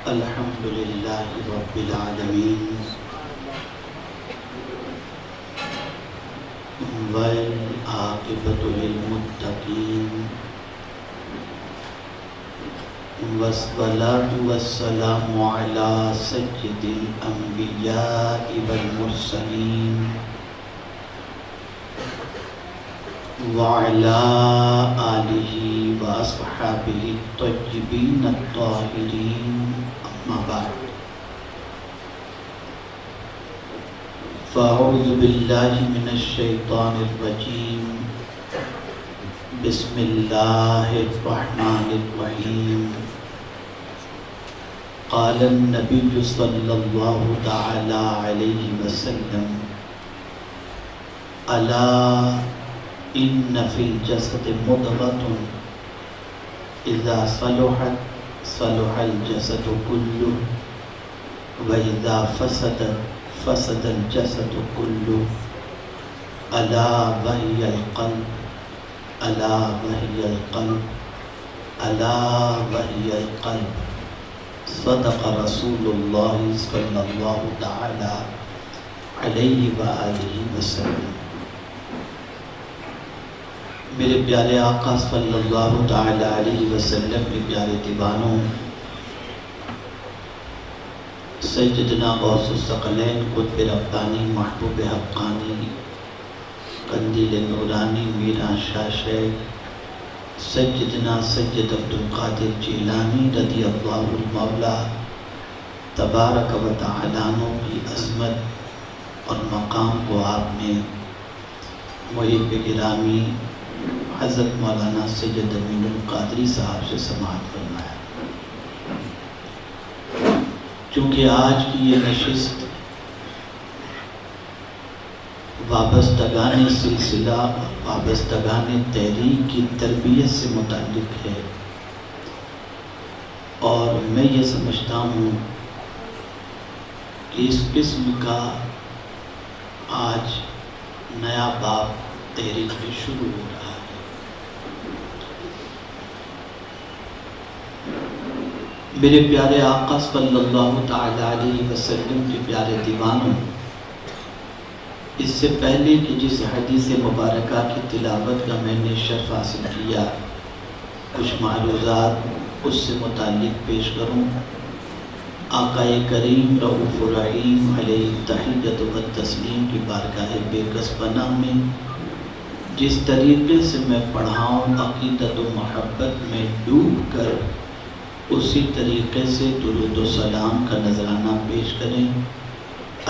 الحمد لله رب العالمين والعاقبة للمتقين والصلاة والسلام على سيد الأنبياء والمرسلين وعلى آله وأصحابه الطيبين الطاهرين أما بعد فأعوذ بالله من الشيطان الرجيم بسم الله الرحمن الرحيم قال النبي صلى الله تعالى عليه وسلم ألا إن في الجسد مضغة إذا صلحت صلح الجسد كله وإذا فسد الجسد كله ألا وهي القلب ألا وهي القلب ألا وهي القلب صدق رسول الله صلى الله تعالى عليه وآله وسلم۔ میرے پیارے آقا صلی اللہ تعالی علیہ وسلم کے پیارے دیوانوں، سیدنا غوث الثقلین قطب ربانی محبوب حقانی قندیل نورانی میران شاہ شیخ سیدنا سید عبدالقادر جیلانی رضی اللہ المولا تبارک و تعالیٰ عنہ کی عظمت اور مقام کو آپ نے محب گرامی حضرت مولانا سید امین القادری صاحب سے سماعت فرمایا۔ چونکہ آج کی یہ نشست وابستگان سلسلہ وابستگان تحریک کی تربیت سے متعلق ہے، اور میں یہ سمجھتا ہوں کہ اس قسم کا آج نیا باب تحریک میں شروع ہو رہا ہے۔ میرے پیارے آقا صلی اللہ تعالی علیہ وسلم کے پیارے دیوانوں، اس سے پہلے کہ جس حدیث مبارکہ کی تلاوت کا میں نے شرف حاصل کیا، کچھ معروضات اس سے متعلق پیش کروں۔ آقا کریم رؤوف الرحیم علیہ التحیۃ والتسلیم کی بارگاہ بے کس پناہ میں جس طریقے سے میں پڑھاؤں، عقیدت و محبت میں ڈوب کر اسی طریقے سے درود و سلام کا نذرانہ پیش کریں۔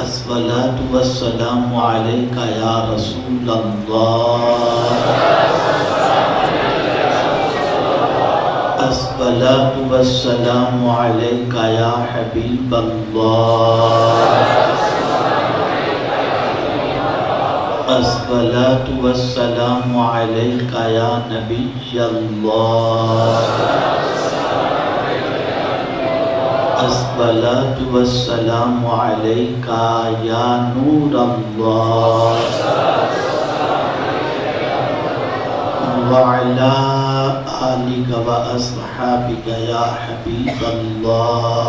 الصلاۃ والسلام علیکہ یا رسول اللہ، الصلاۃ والسلام علیکہ یا حبیب اللہ، الصلاۃ والسلام علیکہ یا نبی اللہ، الصلاۃ والسلام علیکہ یا نور اللہ، وعلی آلک و اصحابک یا حبیب اللہ،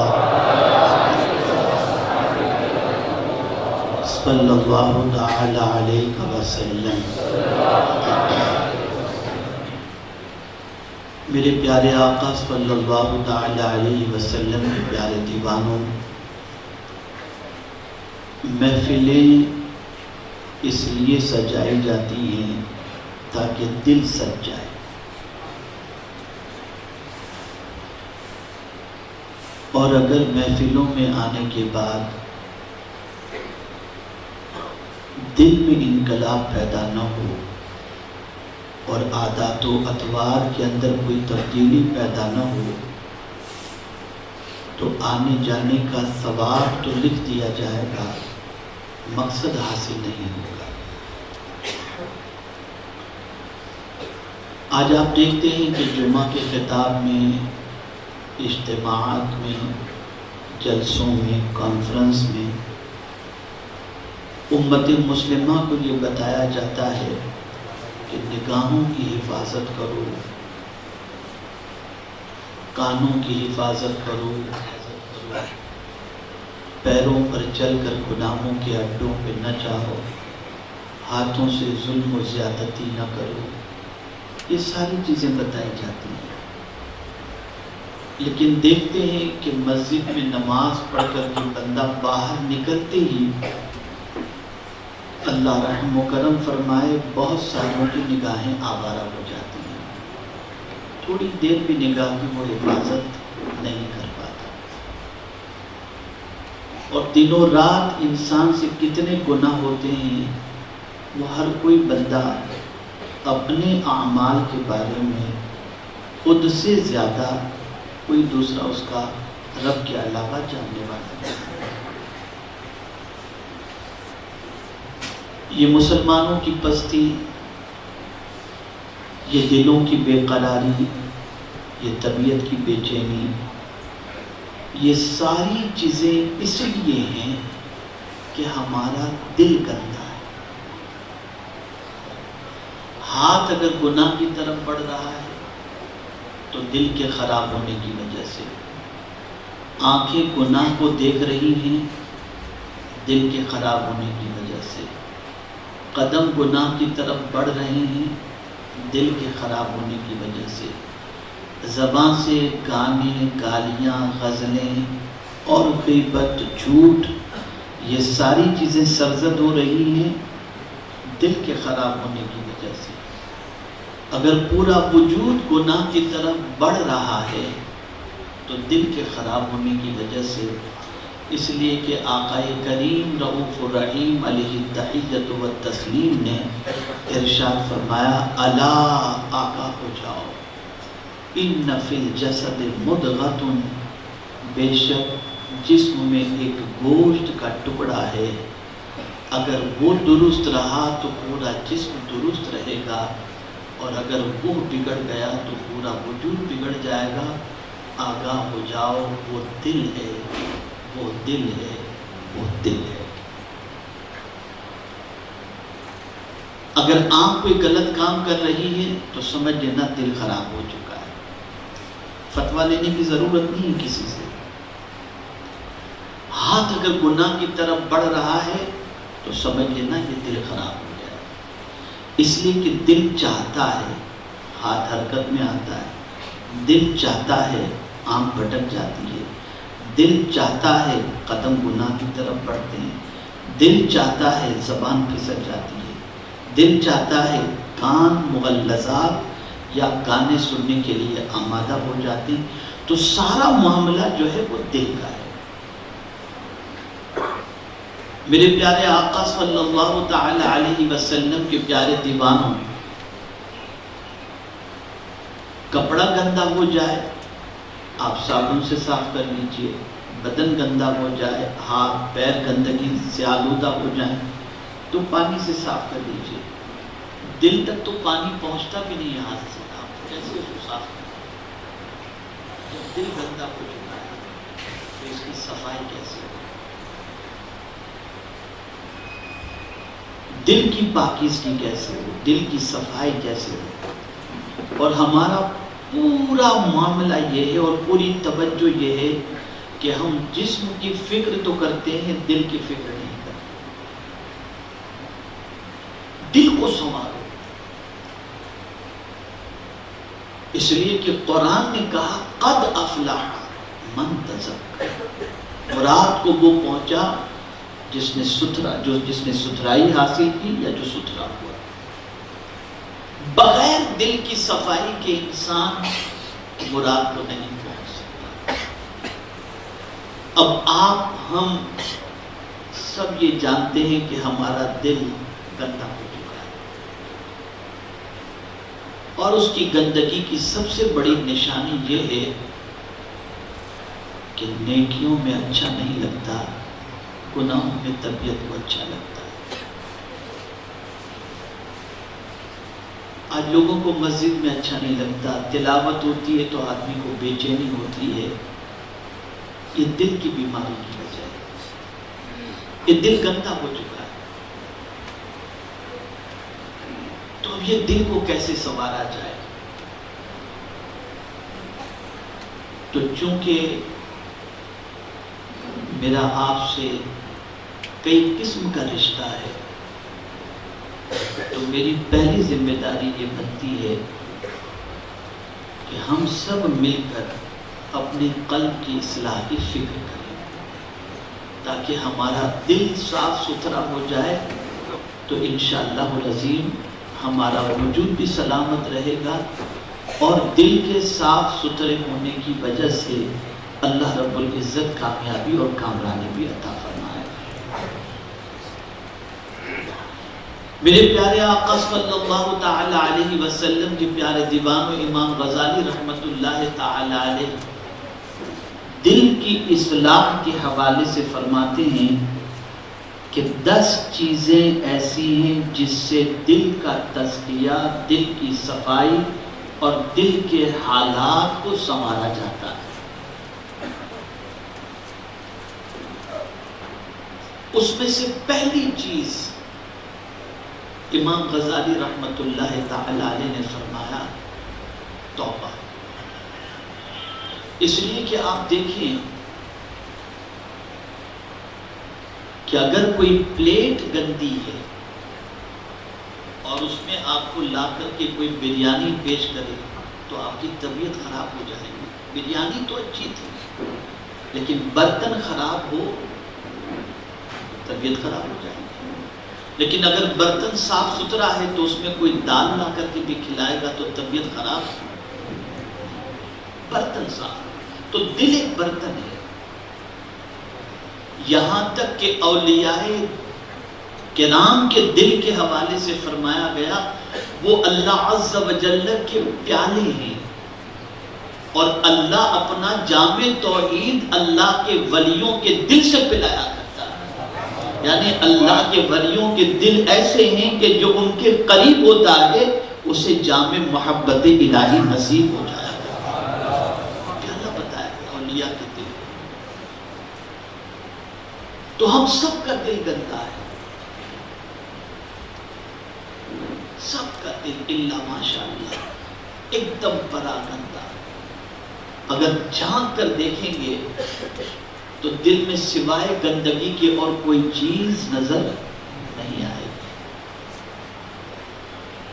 صلی اللہ تعالی علیہ وسلم۔ میرے پیارے آقا صلی اللہ تعالی علیہ وسلم کے پیارے دیوانوں، محفلیں اس لیے سجائی جاتی ہیں تاکہ دل سج جائے، اور اگر محفلوں میں آنے کے بعد دل میں انقلاب پیدا نہ ہو اور عادات و اطوار کے اندر کوئی تبدیلی پیدا نہ ہو تو آنے جانے کا ثواب تو لکھ دیا جائے گا، مقصد حاصل نہیں ہوگا۔ آج آپ دیکھتے ہیں کہ جمعہ کے خطاب میں، اجتماعات میں، جلسوں میں، کانفرنس میں امت مسلمہ کو یہ بتایا جاتا ہے کہ نگاہوں کی حفاظت کرو، کانوں کی حفاظت کرو، ہو، پیروں پر چل کر گناہوں کے اڈوں پہ نہ جاؤ، ہاتھوں سے ظلم و زیادتی نہ کرو، یہ ساری چیزیں بتائی جاتی ہیں۔ لیکن دیکھتے ہیں کہ مسجد میں نماز پڑھ کر کے بندہ باہر نکلتے ہی اللہ رحم و کرم فرمائے بہت ساروں کی نگاہیں آوارہ ہو جاتی ہیں، تھوڑی دیر بھی نگاہ کی وہ حفاظت نہیں کر پاتا، اور دنوں رات انسان سے کتنے گناہ ہوتے ہیں وہ ہر کوئی بندہ اپنے اعمال کے بارے میں خود سے زیادہ کوئی دوسرا اس کا رب کے علاوہ جاننے والا نہیں۔ یہ مسلمانوں کی پستی، یہ دلوں کی بے قراری، یہ طبیعت کی بے چینی، یہ ساری چیزیں اس لیے ہیں کہ ہمارا دل گندا ہے۔ ہاتھ اگر گناہ کی طرف بڑھ رہا ہے تو دل کے خراب ہونے کی وجہ سے، آنکھیں گناہ کو دیکھ رہی ہیں دل کے خراب ہونے کی وجہ سے، قدم گناہ کی طرف بڑھ رہے ہیں دل کے خراب ہونے کی وجہ سے، زبان سے گانے، گالیاں، غزلیں اور غیبت، جھوٹ، یہ ساری چیزیں سرزد ہو رہی ہیں دل کے خراب ہونے کی وجہ سے۔ اگر پورا وجود گناہ کی طرف بڑھ رہا ہے تو دل کے خراب ہونے کی وجہ سے، اس لیے کہ آقا کریم رؤوف الرحیم علیہ التحیۃ والتسلیم نے ارشاد فرمایا، الا آگاہ ہو جاؤ، ان فی الجسد مضغۃ، بے شک جسم میں ایک گوشت کا ٹکڑا ہے، اگر وہ درست رہا تو پورا جسم درست رہے گا، اور اگر وہ بگڑ گیا تو پورا وجود بگڑ جائے گا۔ آگاہ ہو جاؤ، وہ دل ہے، وہ دل ہے، وہ دل ہے۔ اگر آنکھ کوئی غلط کام کر رہی ہے تو سمجھ لینا دل خراب ہو چکا ہے، فتویٰ لینے کی ضرورت نہیں ہے کسی سے۔ ہاتھ اگر گناہ کی طرف بڑھ رہا ہے تو سمجھ لینا یہ دل خراب ہو گیا ہے، اس لیے کہ دل چاہتا ہے، ہاتھ حرکت میں آتا ہے، دل چاہتا ہے، آنکھ بھٹک جاتی ہے، دل چاہتا ہے، قدم گناہ کی طرف بڑھتے ہیں، دل چاہتا ہے، زبان پھسل جاتی ہے، دل چاہتا ہے، کان مغلظات یا گانے سننے کے لیے آمادہ ہو جاتے ہیں۔ تو سارا معاملہ جو ہے وہ دل کا ہے۔ میرے پیارے آقا صلی اللہ تعالی علیہ وسلم کے پیارے دیوانوں، کپڑا گندا ہو جائے آپ صابن سے صاف کر لیجئے، بدن گندا ہو جائے، ہاتھ پیر گندگی سے آلودہ ہو جائیں تو پانی سے صاف کر لیجئے۔ دل تک تو پانی پہنچتا بھی نہیں، ہاتھ سے آپ کیسے اس کو صاف کریں؟ جب دل گندا ہو چکا ہے تو اس کی صفائی کیسے ہو؟ دل کی پاکیزگی کیسے ہو، دل کی صفائی کیسے ہو؟ اور ہمارا پورا معاملہ یہ ہے اور پوری توجہ یہ ہے کہ ہم جسم کی فکر تو کرتے ہیں، دل کی فکر نہیں کرتے۔ دل کو سنوارو، اس لیے کہ قرآن نے کہا قد افلح من تزکا، مراد کو وہ پہنچا جس نے ستھرائی حاصل کی یا جو ستھرا ہوا۔ بغیر دل کی صفائی کے انسان مراد کو نہیں پہنچ سکتا۔ اب آپ ہم سب یہ جانتے ہیں کہ ہمارا دل گندا ہو چکا ہے، اور اس کی گندگی کی سب سے بڑی نشانی یہ ہے کہ نیکیوں میں اچھا نہیں لگتا، گناہوں میں طبیعت کو اچھا لگتا ہے۔ آج لوگوں کو مسجد میں اچھا نہیں لگتا، تلاوت ہوتی ہے تو آدمی کو بے چینی ہوتی ہے، یہ دل کی بیماری کی وجہ ہے، یہ دل گندا ہو چکا ہے۔ تو اب یہ دل کو کیسے سنوارا جائے؟ تو چونکہ میرا آپ سے کئی قسم کا رشتہ ہے، تو میری پہلی ذمہ داری یہ بنتی ہے کہ ہم سب مل کر اپنے قلب کی اصلاح کی فکر کریں، تاکہ ہمارا دل صاف ستھرا ہو جائے تو انشاءاللہ العظیم ہمارا وجود بھی سلامت رہے گا، اور دل کے صاف ستھرے ہونے کی وجہ سے اللہ رب العزت کامیابی اور کامرانی بھی عطا فرمائے۔ میرے پیارے آقا صلی اللہ تعالی علیہ وسلم کے پیارے دیوان و امام غزالی رحمت اللہ تعالی علیہ دل کی اصلاح کے حوالے سے فرماتے ہیں کہ 10 چیزیں ایسی ہیں جس سے دل کا تزکیہ، دل کی صفائی اور دل کے حالات کو سنوارا جاتا ہے۔ اس میں سے پہلی چیز امام غزالی رحمت اللہ تعالی علیہ نے فرمایا توبہ۔ اس لیے کہ آپ دیکھیں کہ اگر کوئی پلیٹ گندی ہے اور اس میں آپ کو لا کر کے کوئی بریانی پیش کرے تو آپ کی طبیعت خراب ہو جائے گی۔ بریانی تو اچھی تھی لیکن برتن خراب ہو طبیعت خراب ہو جائے گی، لیکن اگر برتن صاف ستھرا ہے تو اس میں کوئی دال لا کر کے بھی کھلائے گا تو طبیعت خراب، برتن صاف۔ تو دل ایک برتن ہے، یہاں تک کہ اولیاء کرام کے دل کے حوالے سے فرمایا گیا وہ اللہ عز و جل کے پیالے ہیں، اور اللہ اپنا جام توحید اللہ کے ولیوں کے دل سے پلایا کرتا ہے۔ یعنی اللہ کے ولیوں کے دل ایسے ہیں کہ جو ان کے قریب ہوتا ہے اسے جام محبت الہی نصیب ہو جاتا ہے۔ پیالہ بتایا اولیاء کے دل۔ تو ہم سب کا دل گندا ہے، سب کا دل الا ماشاءاللہ ایک دم پرا گندا۔ اگر جھانک کر دیکھیں گے تو دل میں سوائے گندگی کے اور کوئی چیز نظر نہیں آئے گی۔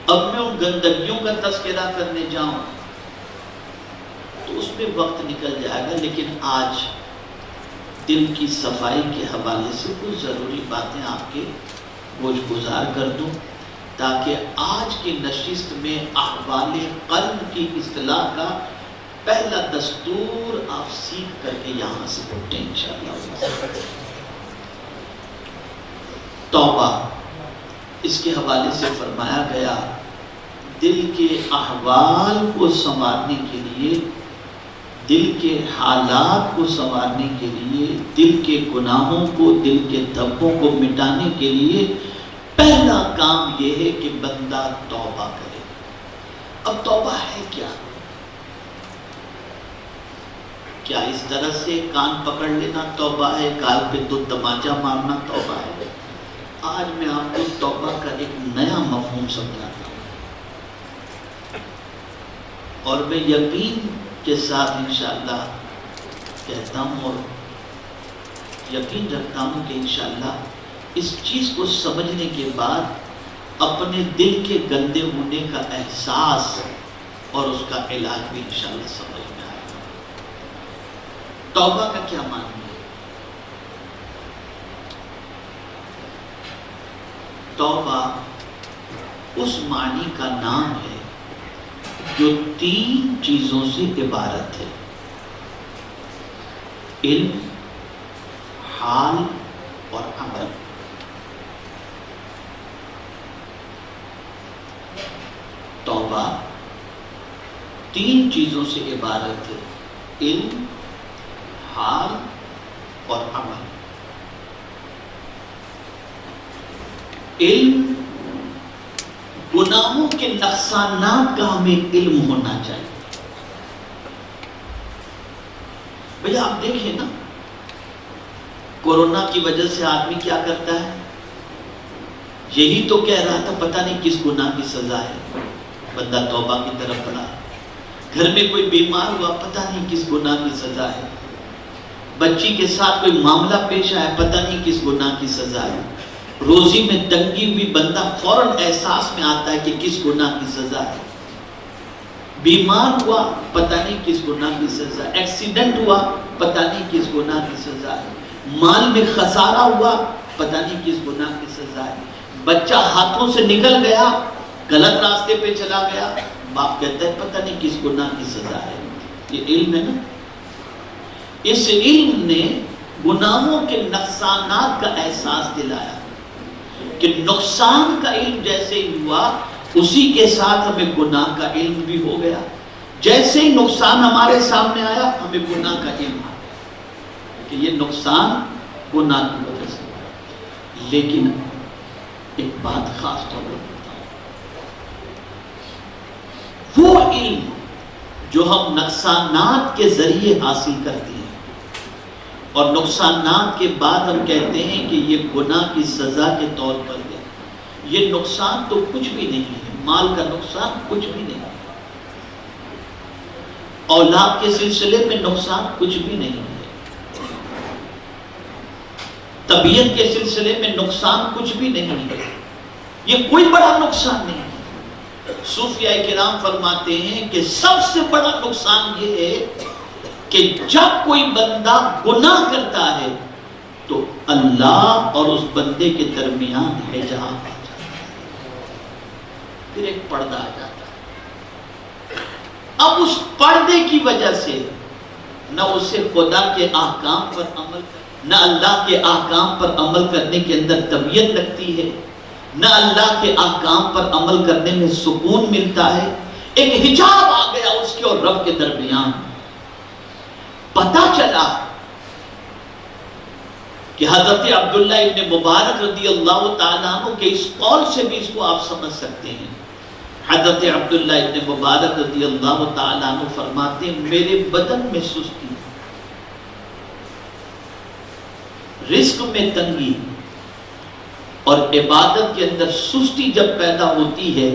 اب میں ان گندگیوں کا تذکرہ کرنے جاؤں تو اس میں وقت نکل جائے گا، لیکن آج دل کی صفائی کے حوالے سے کچھ ضروری باتیں آپ کے گوش گزار کر دوں، تاکہ آج کی نشست میں احوال قلب کی اصلاح کا پہلا دستور آپ سیکھ کر کے یہاں سے اٹھیں انشاءاللہ۔ توبہ، اس کے حوالے سے فرمایا گیا دل کے احوال کو سنوارنے کے لیے، دل کے حالات کو سنوارنے کے لیے، دل کے گناہوں کو، دل کے دھبوں کو مٹانے کے لیے پہلا کام یہ ہے کہ بندہ توبہ کرے۔ اب توبہ ہے کیا؟ کیا اس طرح سے کان پکڑ لینا توبہ ہے، گال پہ دو تماچا مارنا توبہ ہے؟ آج میں آپ کو توبہ کا ایک نیا مفہوم سمجھاتا ہوں، اور میں یقین کے ساتھ انشاءاللہ کہتا ہوں اور یقین رکھتا ہوں کہ انشاءاللہ اس چیز کو سمجھنے کے بعد اپنے دل کے گندے ہونے کا احساس اور اس کا علاج بھی انشاءاللہ سمجھ میں آئے گا۔ توبہ کا کیا معنی ہے؟ توبہ اس معنی کا نام ہے جو 3 چیزوں سے عبارت ہے: علم، حال اور عمل۔ توبہ 3 چیزوں سے عبارت ہے: علم، حال اور عمل۔ علم، گناہوں کے نقصانات کا ہمیں علم ہونا چاہیے۔ بھئی آپ دیکھیں نا، کورونا کی وجہ سے آدمی کیا کرتا ہے؟ یہی تو کہہ رہا تھا پتہ نہیں کس گناہ کی سزا ہے، بندہ توبہ کی طرف بڑھا۔ گھر میں کوئی بیمار ہوا، پتہ نہیں کس گناہ کی سزا ہے، بچی کے ساتھ کوئی معاملہ پیش آیا، پتہ نہیں کس گناہ کی سزا ہے، روزی میں تنگی ہوئی، بندہ فوراً احساس میں آتا ہے کہ کس گناہ کی سزا ہے، بیمار ہوا، پتہ نہیں کس گناہ کی سزا ہے، ایکسیڈنٹ ہوا، پتہ نہیں کس گناہ کی سزا ہے، مال میں خسارہ ہوا، پتہ نہیں کس گناہ کی سزا ہے، بچہ ہاتھوں سے نکل گیا، غلط راستے پہ چلا گیا، باپ کہتا ہے پتہ نہیں کس گناہ کی سزا ہے۔ یہ علم ہے نا، اس علم نے گناہوں کے نقصانات کا احساس دلایا کہ نقصان کا علم جیسے ہی ہوا اسی کے ساتھ ہمیں گناہ کا علم بھی ہو گیا، جیسے ہی نقصان ہمارے سامنے آیا ہمیں گناہ کا علم آ گیا کہ یہ نقصان گناہ کی وجہ سے۔ لیکن ایک بات خاص طور پر بتاؤں، وہ علم جو ہم نقصانات کے ذریعے حاصل کرتے ہیں اور نقصانات کے بعد ہم کہتے ہیں کہ یہ گناہ کی سزا کے طور پر ہے، یہ نقصان تو کچھ بھی نہیں ہے، مال کا نقصان کچھ بھی نہیں ہے، اولاد کے سلسلے میں نقصان کچھ بھی نہیں ہے، طبیعت کے سلسلے میں نقصان کچھ بھی نہیں ہے، یہ کوئی بڑا نقصان نہیں ہے۔ صوفیاء کرام فرماتے ہیں کہ سب سے بڑا نقصان یہ ہے کہ جب کوئی بندہ گناہ کرتا ہے تو اللہ اور اس بندے کے درمیان حجاب آ جاتا ہے، پھر ایک پردہ آ جاتا ہے۔ اب اس پردے کی وجہ سے نہ اسے خدا کے احکام پر عمل، نہ اللہ کے احکام پر عمل کرنے کے اندر طبیعت لگتی ہے، نہ اللہ کے احکام پر عمل کرنے میں سکون ملتا ہے، ایک حجاب آ گیا اس کے اور رب کے درمیان۔ پتہ چلا کہ حضرت عبداللہ ابن مبارک رضی اللہ تعالیٰ عنہ کے اس قول سے بھی اس کو آپ سمجھ سکتے ہیں۔ حضرت عبداللہ ابن مبارک رضی اللہ تعالیٰ عنہ فرماتے ہیں میرے بدن میں سستی، رزق میں تنگی اور عبادت کے اندر سستی جب پیدا ہوتی ہے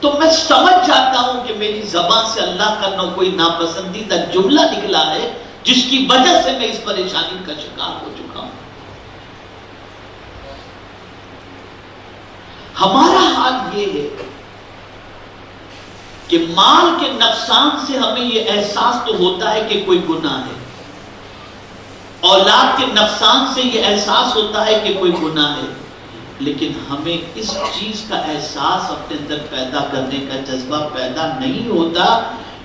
تو میں سمجھ جاتا ہوں کہ میری زبان سے اللہ کا نہ کوئی ناپسندیدہ جملہ نکلا ہے جس کی وجہ سے میں اس پریشانی کا شکار ہو چکا ہوں۔ ہمارا حال یہ ہے کہ مال کے نقصان سے ہمیں یہ احساس تو ہوتا ہے کہ کوئی گناہ ہے، اولاد کے نقصان سے یہ احساس ہوتا ہے کہ کوئی گناہ ہے، لیکن ہمیں اس چیز کا احساس اپنے اندر پیدا کرنے کا جذبہ پیدا نہیں ہوتا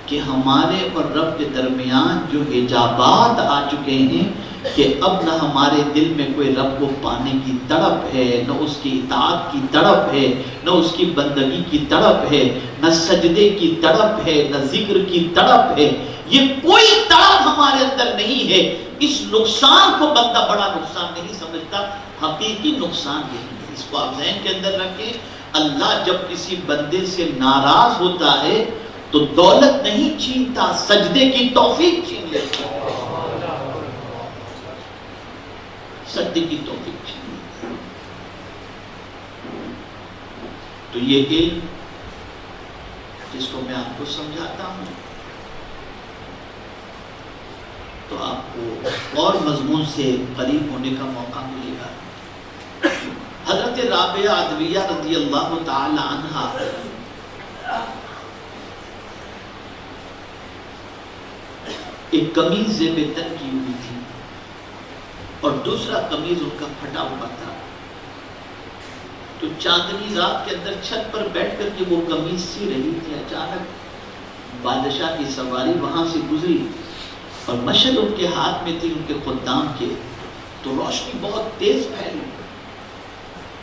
کہ ہمارے اور رب کے درمیان جو حجابات آ چکے ہیں کہ اب نہ ہمارے دل میں کوئی رب کو پانے کی تڑپ ہے، نہ اس کی اطاعت کی تڑپ ہے، نہ اس کی بندگی کی تڑپ ہے، نہ سجدے کی تڑپ ہے، نہ ذکر کی تڑپ ہے، یہ کوئی تڑپ ہمارے اندر نہیں ہے۔ اس نقصان کو بندہ بڑا نقصان نہیں سمجھتا، حقیقی نقصان یہی ہے۔ اس کو آپ ذہن کے اندر رکھیں، اللہ جب کسی بندے سے ناراض ہوتا ہے تو دولت نہیں چھینتا، سجدے کی توفیق چھین لیتا ہے، سجدے کی توفیق چھین لیتا ہے۔ تو یہ علم جس کو میں آپ کو سمجھاتا ہوں تو آپ کو اور مضمون سے قریب ہونے کا موقع ملے گا۔ حضرت رابعہ عدویہ رضی اللہ تعالی عنہا ایک قمیض زیب تن کی ہوئی تھی اور دوسرا قمیض ان کا پھٹا ہوا تھا، تو چاندنی رات کے اندر چھت پر بیٹھ کر کے وہ قمیض سی رہی تھی، اچانک بادشاہ کی سواری وہاں سے گزری اور مشعل ان کے ہاتھ میں تھی، ان کے خدام کے، تو روشنی بہت تیز پھیلی،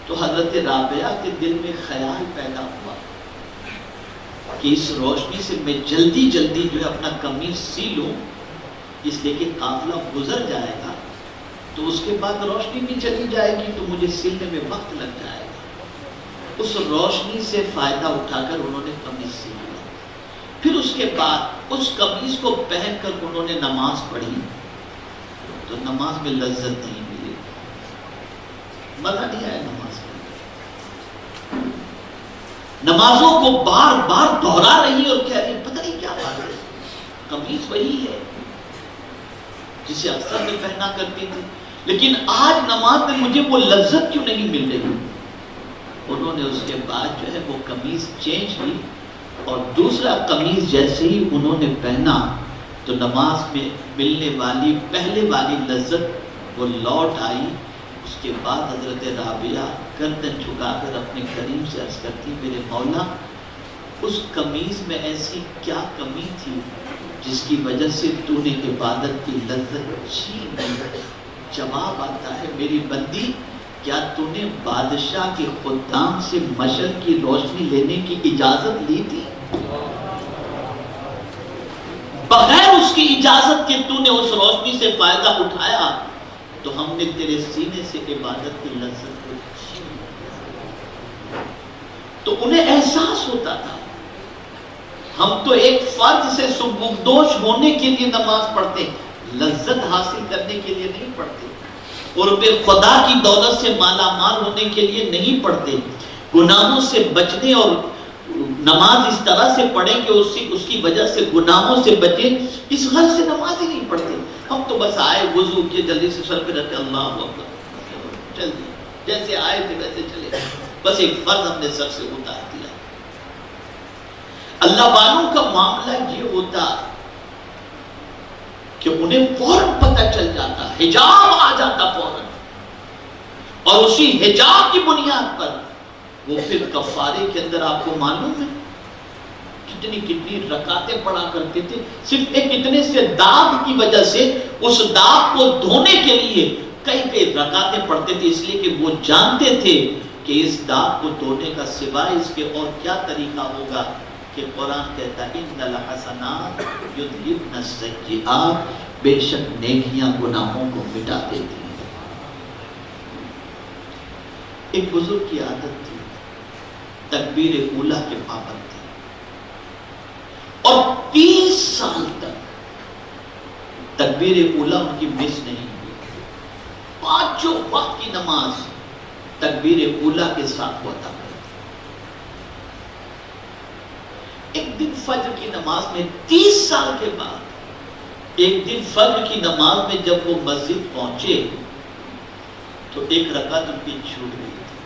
تو حضرت رابعہ کے دل میں خیال پیدا ہوا کہ اس روشنی سے میں جلدی جلدی جو ہے اپنا قمیض سی لوں، اس لیے کہ قافلہ گزر جائے گا تو اس کے بعد روشنی بھی چلی جائے گی تو مجھے سلنے میں وقت لگ جائے گا۔ اس روشنی سے فائدہ اٹھا کر انہوں نے قمیض سی لیا، پھر اس کے بعد اس قمیض کو پہن کر انہوں نے نماز پڑھی تو نماز میں لذت نہیں ملی، مزہ نہیں آیا نماز میں، نمازوں کو بار بار دہرا رہی اور کہہ رہی پتہ نہیں کیا بات ہے، قمیض وہی ہے جسے اکثر میں پہنا کرتی تھی، لیکن آج نماز میں مجھے وہ لذت کیوں نہیں مل رہی؟ انہوں نے اس کے بعد جو ہے وہ قمیض چینج کی، اور دوسرا قمیض جیسے ہی انہوں نے پہنا تو نماز میں ملنے والی پہلے والی لذت وہ لوٹ آئی۔ اس کے بعد حضرت رابعہ گردن جھکا کر اپنے کریم سے عرض کرتی، میرے مولا اس قمیض میں ایسی کیا کمی تھی جس کی وجہ سے تو نے عبادت کی لذت چھین لی؟ جواب آتا ہے، میری بندی کیا تو نے بادشاہ کے خدام سے مشرق کی روشنی لینے کی اجازت لی تھی؟ بغیر اس کی اجازت کے تو نے اس روشنی سے فائدہ اٹھایا تو ہم نے تیرے سینے سے عبادت کی لذت کو چھین لیا۔ تو انہیں احساس ہوتا تھا ہم تو ایک فرض سے سبکدوش ہونے کے لیے نماز پڑھتے، لذت حاصل کرنے کے لیے نہیں پڑھتے، قرب خدا کی دولت سے مالا مال ہونے کے لیے نہیں پڑھتے، گناہوں سے بچنے اور نماز اس طرح سے پڑھیں کہ اس کی وجہ سے گناہوں سے بچیں، اس غرض سے نماز ہی نہیں پڑھتے۔ ہم تو بس آئے، وضو کیے، جلدی سے سر پہ رکھے، اللہ اکبر، چل دیے، جیسے آئے تھے ویسے چلے، بس ایک فرض ہم نے سر سے اتار دیا۔ اللہ والوں کا معاملہ یہ ہوتا کہ انہیں فوراً پتہ چل جاتا، حجاب آ جاتا فوراً، اور اسی حجاب کی بنیاد پر وہ پھر کفارے کے اندر آپ کو معلوم ہے کتنی رکعتیں پڑھا کرتے تھے، صرف ایک اتنے سے داغ کی وجہ سے اس داغ کو دھونے کے لیے کئی رکعتیں پڑھتے تھے، اس لیے کہ وہ جانتے تھے کہ اس داغ کو دھونے کا سوائے اس کے اور کیا طریقہ ہوگا، کہ قرآن کہتا ہے ان الحسنات یذہبن السیئات، بے شک نیکیاں گناہوں کو مٹا دیتی ہیں۔ ایک بزرگ کی عادت تھی تکبیر اولیٰ کے پابند تھے، اور 30 سال تک تکبیر اولیٰ ان کی مس نہیں ہوئی، پانچوں وقت کی نماز تکبیر اولیٰ کے ساتھ ہوا تھا۔ ایک دن فجر کی نماز میں 30 سال کے بعد ایک دن فجر کی نماز میں جب وہ مسجد پہنچے تو ایک رکعت ان کی چھوٹ گئی تھی۔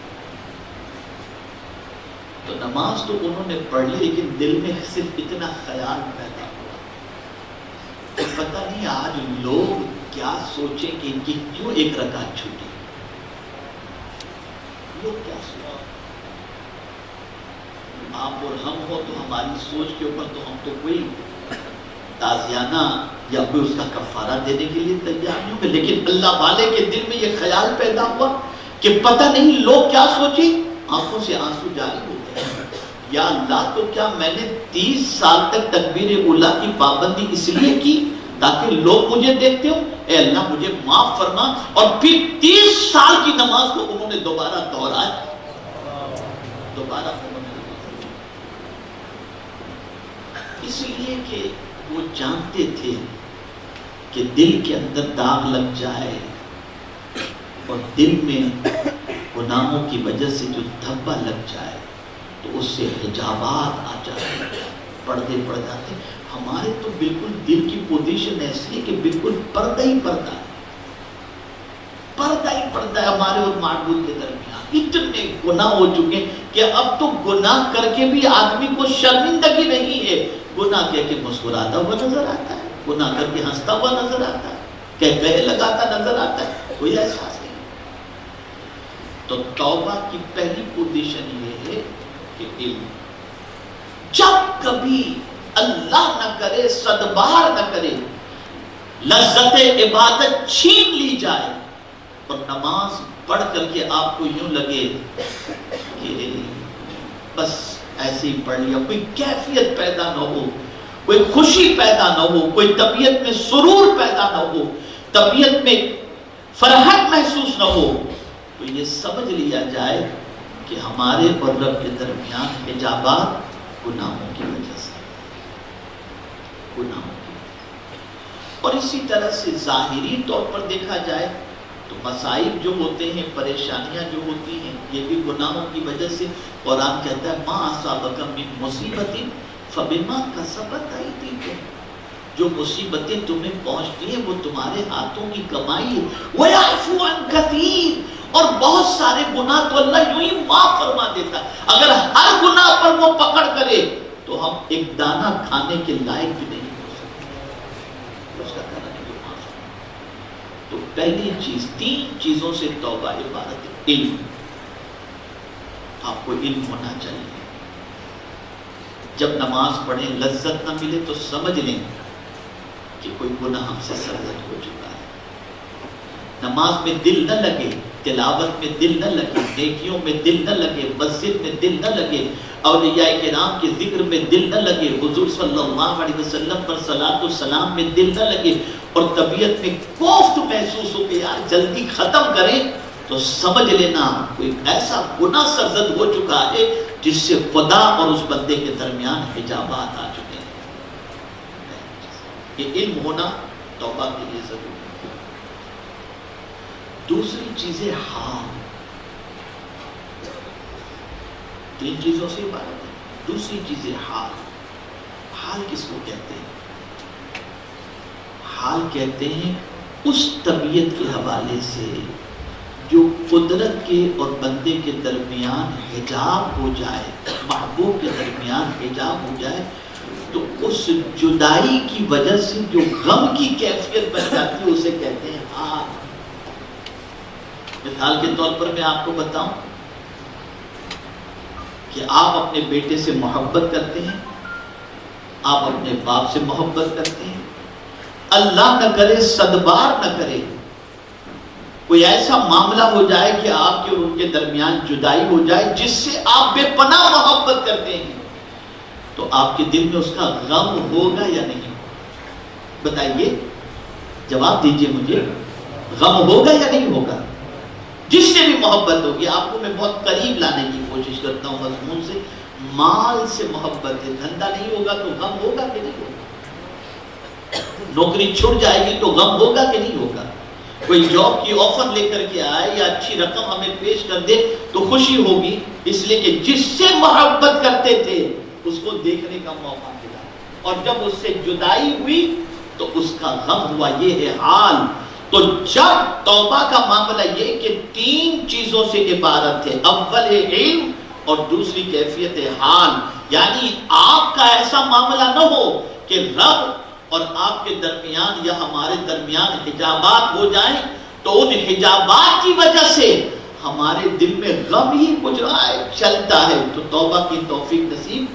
تو نماز تو انہوں نے پڑھ لی، لیکن دل میں صرف اتنا خیال پیدا ہوا کہ پتہ نہیں آج لوگ کیا سوچیں کہ ان کی کیوں ایک رکعت چھوٹی، لوگ کیا سوچیں۔ آپ اور ہم ہو تو ہماری سوچ کے اوپر تو ہم تو کوئی تازیانہ یا کوئی اس کا کفارہ دینے کے لیے تیار نہیں ہوگا، لیکن اللہ والے کے دل میں یہ خیال پیدا ہوا کہ پتہ نہیں لوگ کیا سوچیں، آنکھوں سے آنسو جاری ہو گئے، یا اللہ تو کیا میں نے 30 سال تک تکبیر اولیٰ کی پابندی اس لیے کی تاکہ لوگ مجھے دیکھتے ہو، اے اللہ مجھے معاف فرما۔ اور پھر 30 سال کی نماز کو انہوں نے دوبارہ دہرایا، دوبارہ اس لیے کہ وہ جانتے تھے کہ دل کے اندر داغ لگ جائے اور دل میں گناہوں کی وجہ سے جو دھبا لگ جائے تو اس سے حجابات آ جاتے، پردے پڑ جاتے۔ ہمارے تو بالکل دل کی پوزیشن ایسی ہے کہ بالکل پردہ ہی پردہ ہے، پردہ ہی پردہ ہے ہمارے اور معبود کے درمیان۔ اتنے گناہ ہو چکے کہ اب تو گناہ کر کے بھی آدمی کو شرمندگی نہیں ہے، گناہ کہہ کے مسکراتا ہوا نظر آتا ہے، گناہ کر کے ہنستا ہوا نظر آتا ہے، کہہ لگاتا نظر آتا ہے، کوئی احساس نہیں۔ تو توبہ کی پہلی پوزیشن یہ ہے کہ علم، جب کبھی اللہ نہ کرے، صدبار نہ کرے، لذت عبادت چھین لی جائے اور نماز پڑھ کر کے آپ کو یوں لگے کہ بس ایسے ہی پڑھ لیا، کوئی کیفیت پیدا نہ ہو، کوئی خوشی پیدا نہ ہو، کوئی طبیعت میں سرور پیدا نہ ہو، طبیعت میں فرحت محسوس نہ ہو، تو یہ سمجھ لیا جائے کہ ہمارے اور رب کے درمیان حجابات گناہوں کی وجہ سے، گناہوں کی وجہ سے۔ اور اسی طرح سے ظاہری طور پر دیکھا جائے تو مسائل جو ہوتے ہیں، پریشانیاں جو ہوتی ہیں، یہ بھی گناہوں کی وجہ سے۔ قرآن کہتا ہے مَا أَصَابَكَ مِن مُصِیبَةٍ فَبِمَا كَسَبَتْ أَیْدِیکُم، جو مصیبتیں تمہیں پہنچتی ہیں وہ تمہارے ہاتھوں کی کمائی ہے. وَيَعْفُو عَنْ كَثِيرٍ، اور بہت سارے گناہ تو اللہ یوں ہی معاف فرما دیتا. اگر ہر گناہ پر وہ پکڑ کرے تو ہم ایک دانہ کھانے کے لائق بھی نہیں ہو سکتے. اس کا کرنا نہیں معاف. تو پہلی چیز، 3 چیزوں سے توبہ عبارت ہے. علم، آپ کو علم ہونا چاہیے. جب نماز پڑھیں لذت نہ ملے تو سمجھ لیں کہ کوئی گناہ ہم سے سرزد ہو چکا ہے. نماز میں دل نہ لگے، تلاوت میں دل نہ لگے، نیکیوں میں دل نہ لگے، مسجد میں دل نہ لگے، اولیاء کرام کے ذکر میں دل نہ لگے، حضور صلی اللہ علیہ وسلم پر صلاۃ و سلام میں دل نہ لگے، اور طبیعت میں کوفت محسوس ہو کہ یار جلدی ختم کریں، تو سمجھ لینا کوئی ایسا گناہ سرزد ہو چکا ہے جس سے خدا اور اس بندے کے درمیان حجابات آ چکے ہیں. یہ علم ہونا توبہ کے لیے ضروری ہے. دوسری چیز ہے حال. 3 چیزوں سے عبارت ہے. دوسری چیز ہے حال. حال کس کو کہتے ہیں؟ حال کہتے ہیں اس طبیعت کے حوالے سے جو قدرت کے اور بندے کے درمیان حجاب ہو جائے، محبوب کے درمیان حجاب ہو جائے، تو اس جدائی کی وجہ سے جو غم کی کیفیت بن جاتی ہے اسے کہتے ہیں حال. مثال کے طور پر میں آپ کو بتاؤں کہ آپ اپنے بیٹے سے محبت کرتے ہیں، آپ اپنے باپ سے محبت کرتے ہیں، اللہ نہ کرے صدبار نہ کرے کوئی ایسا معاملہ ہو جائے کہ آپ کے اور ان کے درمیان جدائی ہو جائے جس سے آپ بے پناہ محبت کرتے ہیں، تو آپ کے دل میں اس کا غم ہوگا یا نہیں؟ بتائیے، جواب دیجئے مجھے. غم ہوگا یا نہیں ہوگا؟ جس سے بھی محبت ہوگی. آپ کو میں بہت قریب لانے کی کوشش کرتا ہوں مضمون سے. مال سے محبت ہے، دھندا نہیں ہوگا تو غم ہوگا کہ نہیں ہوگا؟ نوکری چھوٹ جائے گی تو غم ہوگا کہ نہیں ہوگا؟ کوئی جاب کی آفر لے کر کے آئے یا اچھی رقم ہمیں پیش کر دے تو خوشی ہوگی، اس لیے کہ جس سے محبت کرتے تھے اس کو دیکھنے کا موقع ملا، اور جب اس سے جدائی ہوئی تو اس کا غم ہوا. یہ ہے حال. تو جب توبہ کا معاملہ یہ کہ 3 چیزوں سے عبارت ہے. اول ہے علم، اور دوسری کیفیت ہے حال. یعنی آپ کا ایسا معاملہ نہ ہو کہ رب اور آپ کے درمیان یا ہمارے درمیان حجابات ہو جائیں تو ان حجابات کی وجہ سے ہمارے دل میں غم ہی کچھ رہا ہے، چلتا ہے، تو توبہ کی توفیق نصیب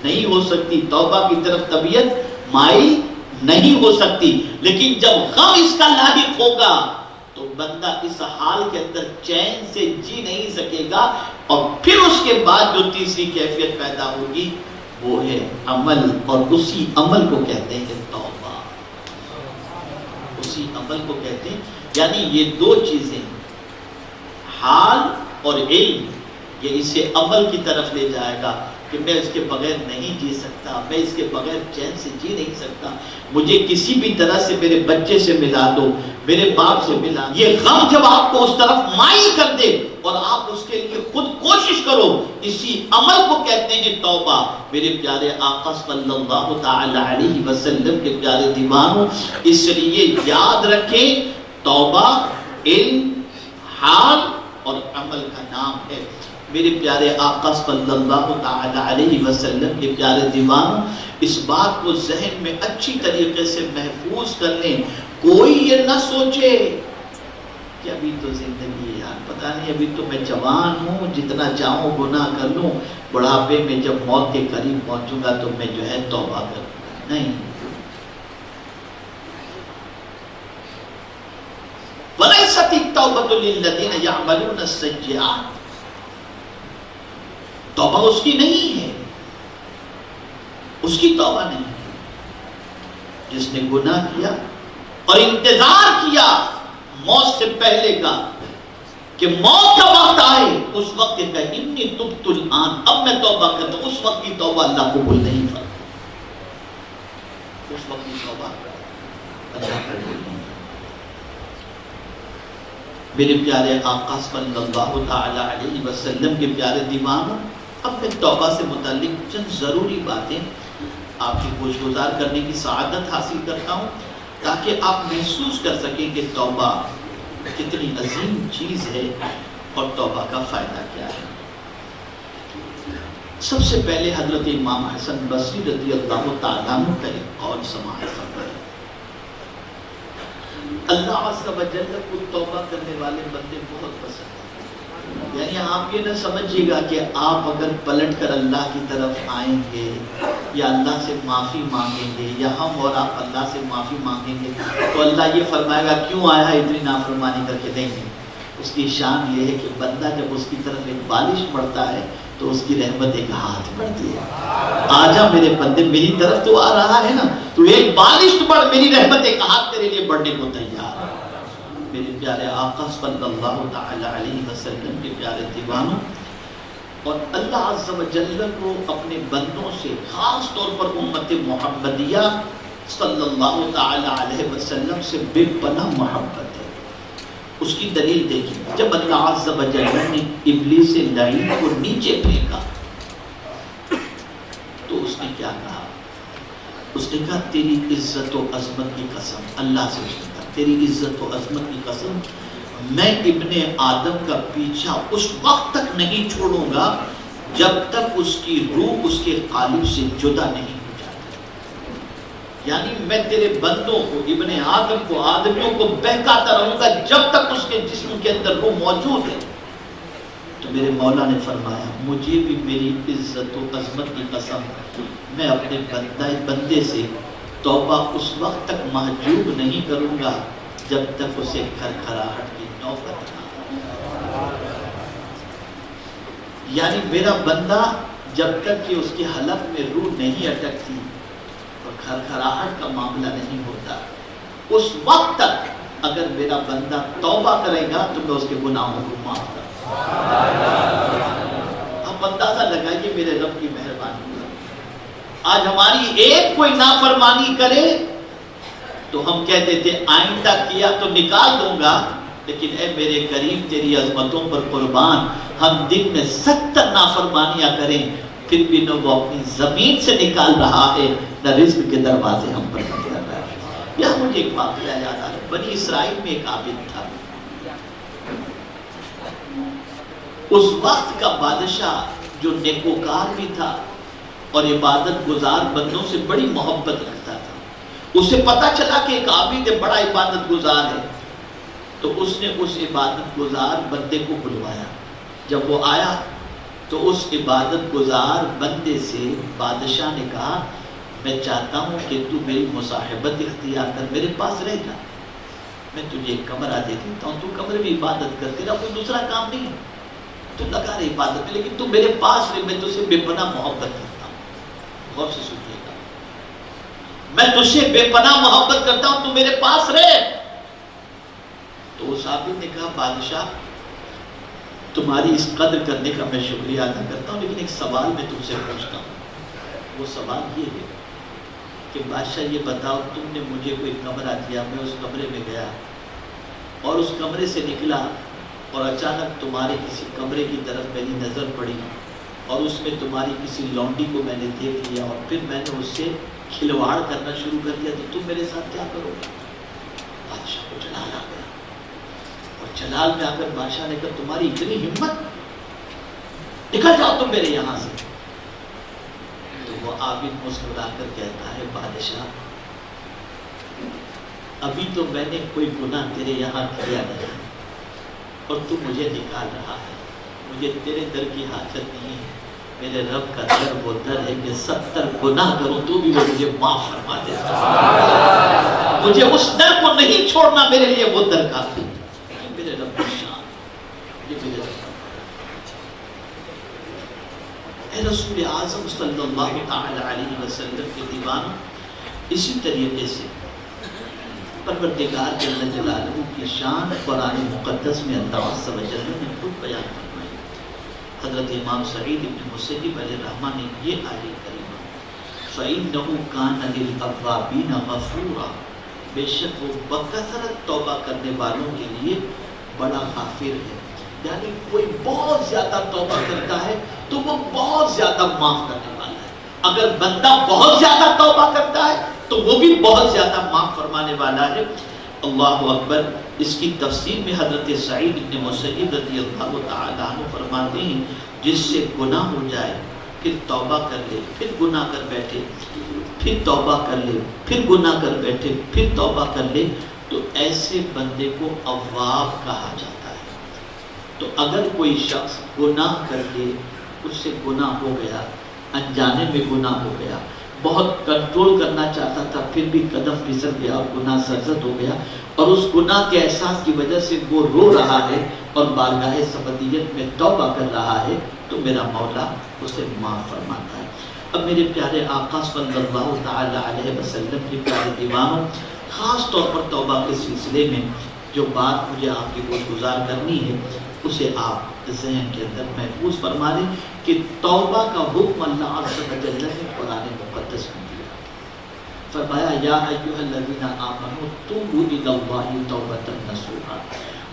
نہیں ہو سکتی، توبہ کی طرف طبیعت مائل نہیں ہو سکتی. لیکن جب غم اس کا لاحق ہوگا تو بندہ اس حال کے اندر چین سے جی نہیں سکے گا. اور پھر اس کے بعد جو تیسری کیفیت پیدا ہوگی وہ ہے عمل، اور اسی عمل کو کہتے ہیں توبہ. اسی عمل کو کہتے ہیں، یعنی یہ 2 چیزیں حال اور علم، یہ اسے عمل کی طرف لے جائے گا کہ میں اس کے بغیر نہیں جی سکتا، میں اس کے بغیر چین سے جی نہیں سکتا، مجھے کسی بھی طرح سے میرے بچے سے ملا دو، میرے باپ سے ملا. یہ غم جب آپ کو اس طرف مائل کر دے اور آپ اس کے لیے خود کوشش کرو، اسی عمل کو کہتے ہیں توبہ. میرے پیارے آقا صلی اللہ تعالی علیہ وسلم کے پیارے دیوانوں، اس لیے یاد رکھیں توبہ علم، حال اور عمل کا نام ہے. میرے پیارے آقا صلی اللہ تعالی علیہ وسلم کے پیارے دیوانوں، اس بات کو ذہن میں اچھی طریقے سے محفوظ کر لیں. کوئی یہ نہ سوچے کہ ابھی تو زندگی ہے یار، پتہ نہیں ابھی تو میں جوان ہوں، جتنا چاہوں گناہ کر لوں، بڑھاپے میں جب موت کے قریب پہنچوں گا تو میں جو ہے توبہ کروں گا. نہیں. وَلَيْسَتِ التَّوْبَةُ لِلَّذِينَ يَعْمَلُونَ السَّيِّئَاتِ، توبہ اس کی نہیں ہے، اس کی توبہ نہیں ہے جس نے گناہ کیا اور انتظار کیا موت سے پہلے کا کہ موت کا وقت آئے، اس وقت کہا انی تبت الآن، اب میں توبہ کرتا ہوں. اس وقت کی توبہ اللہ قبول نہیں فرماتا. اس وقت کی توبہ اللہ قبول نہیں. میرے پیارے آقا صلی اللہ تعالی علیہ وسلم کے پیارے دیوانوں، اب میں توبہ سے متعلق چند ضروری باتیں آپ کی گوش گزار کرنے کی سعادت حاصل کرتا ہوں تاکہ آپ محسوس کر سکیں کہ توبہ کتنی عظیم چیز ہے اور توبہ کا فائدہ کیا ہے۔ سب سے پہلے حضرت امام حسن بصری رضی اللہ تعالیٰ عنہ کا ایک قول سماعت فرمائیں۔ اللہ عز و جل کو توبہ کرنے والے بندے بہت پسند ہیں۔ یعنی آپ یہ نہ سمجھیے گا کہ آپ اگر پلٹ کر اللہ کی طرف آئیں گے یا اللہ سے معافی مانگیں گے یا ہم اور آپ اللہ سے معافی مانگیں گے تو اللہ یہ فرمائے گا کیوں آیا ہے اتنی نافرمانی کر کے؟ نہیں، اس کی شان یہ ہے کہ بندہ جب اس کی طرف ایک بالش بڑھتا ہے تو اس کی رحمت ایک ہاتھ بڑھتی ہے۔ آجا میرے بندے، میری طرف تو آ رہا ہے نا، تو ایک بالش بڑھ، میری رحمت ایک ہاتھ تیرے لیے بڑھنے کو تیار ہے۔ میرے پیارے آقا صلی اللہ تعالی علیہ وسلم کے پیارے دیوانوں، اور اللہ عز و جل کو اپنے بندوں سے خاص طور پر امت محمدیہ صلی اللہ تعالی علیہ وسلم سے بے پناہ محبت ہے۔ اس کی دلیل دیکھیں، جب اللہ عز و جل نے ابلیس لعین کو نیچے پھینکا تو اس نے کیا کہا؟ اس نے کہا تیری عزت و عظمت کی قسم، اللہ سے اس نے کہا تیری عزت و عظمت کی قسم، میں ابن آدم کا پیچھا اس وقت تک نہیں چھوڑوں گا جب تک اس کی روح اس کے قالب سے جدا نہیں ہو جاتی۔ یعنی میں تیرے بندوں کو، ابن آدم کو، آدمیوں کو بہکاتا رہوں گا جب تک اس کے جسم کے اندر روح موجود ہے۔ تو میرے مولا نے فرمایا مجھے بھی میری عزت و عظمت کی قسم، میں اپنے بندے سے توبہ اس وقت تک محجوب نہیں کروں گا جب تک اسے کھرکھراہٹ کی نوبت نہ آئے۔ یعنی میرا بندہ جب تک کہ اس کی حلق میں روح نہیں اٹکتی اور کھرکھراہٹ کا معاملہ نہیں ہوتا، اس وقت تک اگر میرا بندہ توبہ کرے گا تو میں اس کے گناہوں کو معاف کروں۔ اب اندازہ لگائیے میرے رب کی مہربانی، آج ہماری ایک کوئی نافرمانی کرے تو ہم کہتے تھے آئندہ کیا تو نکال دوں گا، لیکن اے میرے کریم تیری عظمتوں پر قربان، ہم دن میں 70 نافرمانیاں کریں پھر بھی نہ وہ اپنی زمین سے نکال رہا ہے نہ رزق کے دروازے ہم پر بند کر رہا ہے۔ یا مجھے ایک واقعہ یاد آ رہا ہے، بنی اسرائیل میں ایک عابد تھا، اس وقت کا بادشاہ جو نیکوکار بھی تھا اور عبادت گزار بندوں سے بڑی محبت رکھتا تھا۔ اسے پتا چلا کہ ایک عابد بڑا عبادت گزار ہے، تو اس نے اس عبادت گزار بندے کو بلوایا۔ جب وہ آیا تو اس عبادت گزار بندے سے بادشاہ نے کہا میں چاہتا ہوں کہ تو میری مصاحبت اختیار کر، میرے پاس رہ جا، میں تجھے ایک کمرہ دے دیتا ہوں، تو کمرے میں عبادت کر، تیرا کوئی دوسرا کام نہیں ہے، تو لگا رہے عبادت میں، لیکن تو میرے پاس رہ، میں تجھ سے بے پناہ محبت کرتا ہوں۔ غور سے سنیے گا، میں تجھ سے بے پناہ محبت کرتا ہوں، تو میرے پاس رہ۔ تو اس عابد نے کہا بادشاہ تمہاری اس قدر کرنے کا میں شکریہ ادا کرتا ہوں، لیکن ایک سوال میں تم سے پوچھتا ہوں۔ وہ سوال یہ ہے کہ بادشاہ یہ بتاؤ تم نے مجھے کوئی کمرہ دیا، میں اس کمرے میں گیا اور اس کمرے سے نکلا اور اچانک تمہارے کسی کمرے کی طرف میری نظر پڑی اور اس میں تمہاری کسی لونڈی کو میں نے دیکھ لیا اور پھر میں نے اس سے کھلواڑ کرنا شروع کر دیا، تو تم میرے ساتھ کیا کرو گے؟ بادشاہ کو جلال آ گیا، اور جلال میں آ کر بادشاہ نے کہا تمہاری اتنی ہمت، نکل جاؤ تم میرے یہاں سے۔ تو وہ عابد مسکرا کر کہتا ہے بادشاہ ابھی تو میں نے کوئی گناہ تیرے یہاں کیا نہیں اور تو مجھے نکال رہا ہے، مجھے تیرے در کی حاجت نہیں ہے، میرے رب کا در وہ در ہے کہ 70 گناہ کروں تو بھی وہ مجھے معاف فرما دیتا، مجھے اس در کو نہیں چھوڑنا، میرے لیے وہ در کافی ہے۔ میرے رب کی شان، یہ میرے رب۔ اے رسول اعظم صلی اللہ تعالی علیہ وسلم کے دیوانوں، اسی طریقے سے پروردگار جل جلالہ کی شان قرآن مقدس میں اللہ عز و جل نے خود بیان فرمائی۔ حضرت امام سعید ابن مسیب علیہ الرحمہ نے یہ آیت کریمہ فَإِنَّهُ كَانَ لِلْأَوَّابِينَ غَفُورًا، بے شک وہ بکثرت توبہ کرنے والوں کے لیے بڑا غافر ہے۔ یعنی کوئی بہت زیادہ توبہ کرتا ہے تو وہ بہت زیادہ معاف کرنے والا ہے، اگر بندہ بہت زیادہ توبہ کرتا ہے تو وہ بھی بہت زیادہ معاف فرمانے والا ہے۔ اللہ اکبر۔ اس کی تفسیر میں حضرت سعید بن مسیب رضی اللہ تعالی عنہ فرماتے ہیں جس سے گناہ ہو جائے پھر توبہ کر لے، پھر گناہ کر بیٹھے، پھر توبہ کر لے، پھر گناہ کر بیٹھے، پھر توبہ کر لے، تو ایسے بندے کو اواب کہا جاتا ہے۔ تو اگر کوئی شخص گناہ کر کے اس سے گناہ ہو گیا، انجانے میں گناہ ہو گیا، بہت کنٹرول کرنا چاہتا تھا پھر بھی قدم پھسل گیا اور گناہ سرزد ہو گیا، اور اس گناہ کے احساس کی وجہ سے وہ رو رہا ہے اور بارگاہ سبدیت میں توبہ کر رہا ہے، تو میرا مولا اسے معاف فرماتا ہے۔ اب میرے پیارے آقا صلی اللہ تعالی علیہ وسلم کے پیارے دیوانوں، خاص طور پر توبہ کے سلسلے میں جو بات مجھے آپ کی گزار کرنی ہے اسے آپ ذہن کے اندر محفوظ فرما لیں کہ توبہ کا حکم اللہ عز و جل نے قرآن مقدس میں دیا، فرمایا یا ایھا الذین آمنوا توبوا الی اللہ توبۃ نصوحا،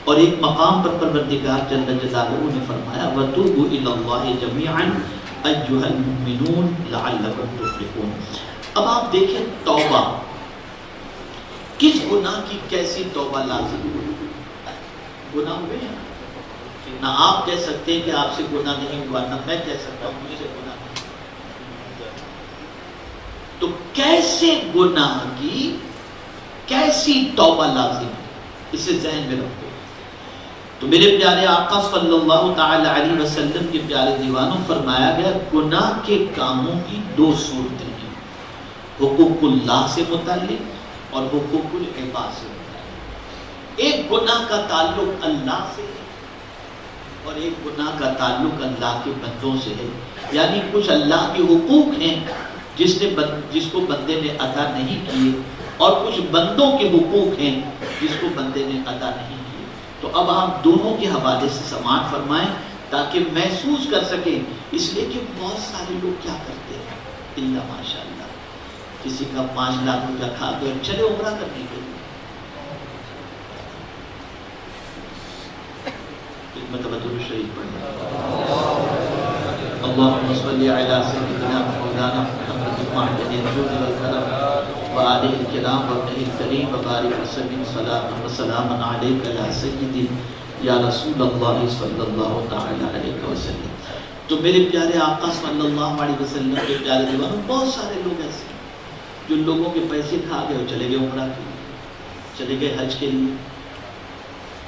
اور ایک مقام پر پروردگار جل جلالہ نے فرمایا وتوبوا الی اللہ جمیعا ایھا المؤمنون لعلکم تفلحون۔ اب آپ دیکھیں توبہ، کس گناہ کی کیسی توبہ لازم ہوئی؟ گناہ ہوئے ہیں نہ آپ کہہ سکتے ہیں کہ آپ سے گناہ نہیں ہوا، نہ میں کہہ سکتا ہوں مجھ سے گناہ نہیں ہوا، تو کیسے گناہ کی کیسی توبہ لازم ہے، اسے ذہن میں رکھو۔ تو میرے پیارے آقا صلی اللہ تعالی علیہ وسلم کے پیارے دیوانوں، فرمایا گیا گناہ کے کاموں کی دو صورتیں ہیں، حقوق اللہ سے متعلق اور حقوق العباد سے متعلق۔ ایک گناہ کا تعلق اللہ سے ہے اور ایک گناہ کا تعلق اللہ کے بندوں سے ہے، یعنی کچھ اللہ کے حقوق ہیں جس کو بندے نے ادا نہیں کیے، اور کچھ بندوں کے حقوق ہیں جس کو بندے نے ادا نہیں کیے۔ تو اب آپ دونوں کے حوالے سے سماعت فرمائیں تاکہ محسوس کر سکیں، اس لیے کہ بہت سارے لوگ کیا کرتے ہیں، اللہ ماشاء اللہ، کسی کا 5 لاکھ روپیہ کھا کے چلے عمرہ کرنے کے لیے، متبدل شریف پڑھیں اللہم صلی علی سیدنا مولانا محمد المعدن الجود والکرم وآلہ الکرام وابنہ الکریم وبارک وسلم صلاة وسلام علیک یا سیدی یا رسول اللہ صلی اللہ تعالی علیہ وسلم۔ تو میرے پیارے آقا صلی اللہ علیہ وسلم کے پیارے دیوانوں، بہت سارے لوگ ایسے ہیں جو لوگوں کے پیسے کھا گئے اور چلے گئے عمرہ کے لیے، چلے گئے حج کے لیے،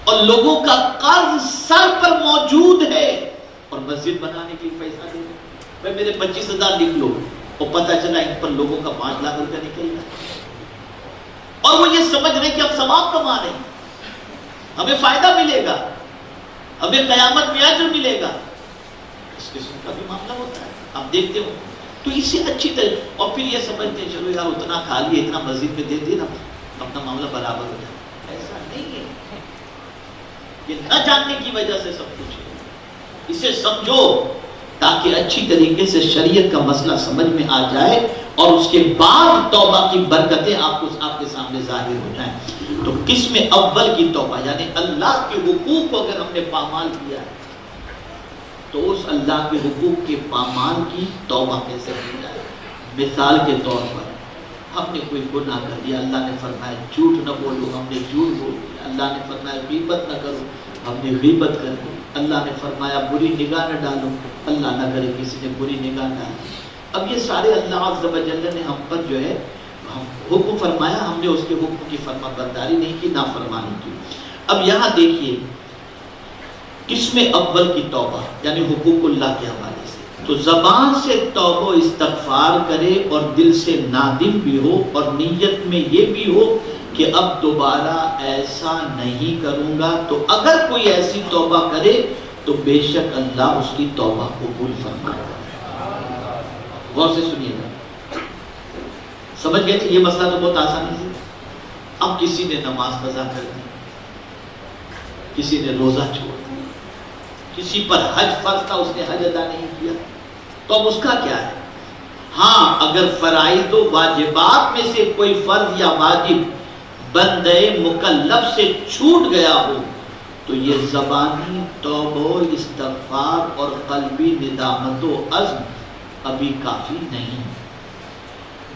اور لوگوں کا قرض سر پر موجود ہے اور مسجد بنانے کے لیے پیسہ دے دو، بھائی میرے 25,000 لکھ لو، اور پتہ چلا ان پر لوگوں کا 5 لاکھ روپیہ نکل گیا، اور وہ یہ سمجھ رہے کہ ہم ثواب کما رہے ہیں، ہمیں فائدہ ملے گا، ہمیں قیامت میں اجر ملے گا۔ اس قسم کا بھی معاملہ ہوتا ہے، آپ دیکھتے ہو، تو اسے اچھی طرح، اور پھر یہ سمجھتے ہیں چلو یار اتنا کھا لیے، اتنا مسجد میں دے دے نا، اپنا معاملہ برابر ہو جائے، ایسا نہیں ہے۔ یہ نہ جاننے کی وجہ سے سب کچھ ہے، اسے سمجھو تاکہ اچھی طریقے سے شریعت کا مسئلہ سمجھ میں آ جائے، اور اس کے بعد توبہ کی برکتیں آپ کے سامنے ظاہر ہو جائیں۔ تو قسم اول کی توبہ، یعنی اللہ کے حقوق کو اگر ہم نے پامال کیا ہے تو اس اللہ کے حقوق کے پامال کی توبہ کیسے کی جائے۔ مثال کے طور پر ہم نے کوئی گناہ کر دیا، اللہ نے فرمایا جھوٹ نہ بولو، ہم نے جھوٹ بول دیا، اللہ نے فرمایا غیبت نہ کرو، ہم نے غیبت کر دی، اللہ نے فرمایا بری نگاہ نہ ڈالو، اللہ نہ کرے کسی نے بری نگاہ ڈالی۔ اب یہ سارے اللہ عز و جل نے ہم پر جو ہے حکم فرمایا، ہم نے اس کے حکم کی فرما برداری نہیں کی، نافرمانی کی۔ اب یہاں دیکھیے قسم اول کی توبہ یعنی حقوق اللہ کے حوالے سے، تو زبان سے توبہ و استغفار کرے اور دل سے نادم بھی ہو، اور نیت میں یہ بھی ہو کہ اب دوبارہ ایسا نہیں کروں گا، تو اگر کوئی ایسی توبہ کرے تو بے شک اللہ اس کی توبہ قبول فرمائے گا۔ غور سے سنیے گا، سمجھ گئے کہ یہ مسئلہ تو بہت آسانی سے۔ اب کسی نے نماز قضا کر دی، کسی نے روزہ چھوڑ دیا، کسی پر حج فرض تھا اس نے حج ادا نہیں کیا، تو اب اس کا کیا ہے؟ ہاں اگر فرائض و واجبات میں سے کوئی فرض یا واجب بندے مکلف سے چھوٹ گیا ہو تو یہ زبانی توبہ و استغفار اور قلبی ندامت و عزم ابھی کافی نہیں۔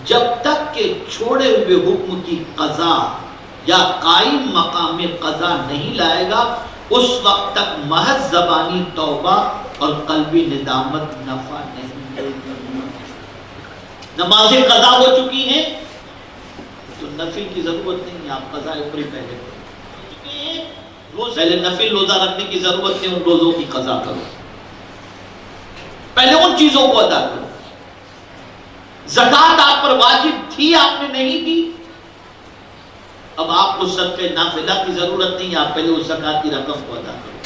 جب تک کہ چھوڑے ہوئے حکم کی قضا یا قائم مقام قضا نہیں لائے گا، اس وقت تک محض زبانی توبہ اور قلبی ندامت نفع نہیں دے گی۔ نمازیں قضا ہو چکی ہیں تو نفل کی ضرورت نہیں ہے، آپ قضا اوپری پہلے پہلے نفل روزہ رکھنے کی ضرورت نہیں، ان روزوں کی قضا کرو، پہلے ان چیزوں کو ادا کرو۔ زکوٰۃ آپ پر واجب تھی، آپ نے نہیں دی، اب آپ کو صدقہ نافلہ کی ضرورت نہیں، آپ پہلے اس زکوٰۃ کی رقم کو ادا کرو۔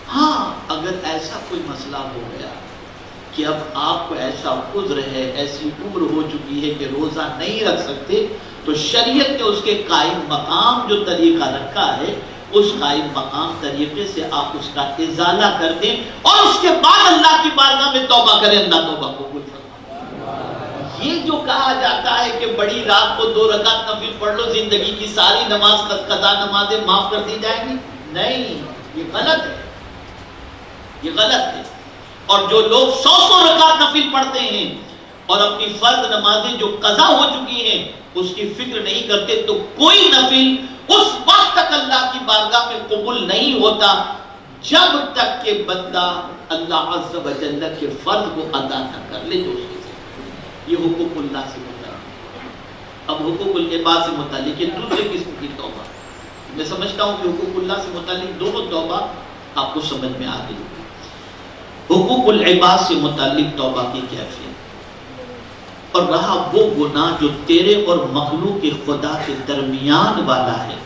ہاں اگر ایسا کوئی مسئلہ ہو گیا کہ اب آپ کو ایسا عذر ہے، ایسی عمر ہو چکی ہے کہ روزہ نہیں رکھ سکتے، تو شریعت نے اس کے قائم مقام جو طریقہ رکھا ہے، اس قائم مقام طریقے سے آپ اس کا ازالہ کر دیں اور اس کے بعد اللہ کی بارگاہ میں توبہ کریں، اللہ توبہ قبول فرمائے۔ یہ جو کہا جاتا ہے کہ بڑی رات کو 2 رکعت نفل پڑھ لو، زندگی کی ساری نماز قضا نمازیں معاف کر دی جائیں گی، نہیں، یہ غلط ہے، یہ غلط ہے۔ اور جو لوگ 100 رکعت نفل پڑھتے ہیں اور اپنی فرض نمازیں جو قضا ہو چکی ہیں اس کی فکر نہیں کرتے، تو کوئی نفل اس وقت تک اللہ کی بارگاہ میں قبول نہیں ہوتا جب تک کہ بندہ اللہ عز و جل کے فرض کو ادا نہ کر لے جو اس کے ساتھ۔ یہ حقوق اللہ سے متعلق۔ اب حقوق العباد سے متعلق یہ دوسرے قسم کی توبہ، میں سمجھتا ہوں کہ حقوق اللہ سے متعلق دونوں توبہ آپ کو سمجھ میں آ گئی۔ حقوق العباد سے متعلق توبہ کی کیفیت، اور رہا وہ گناہ جو تیرے اور مخلوق خدا کے درمیان والا ہے،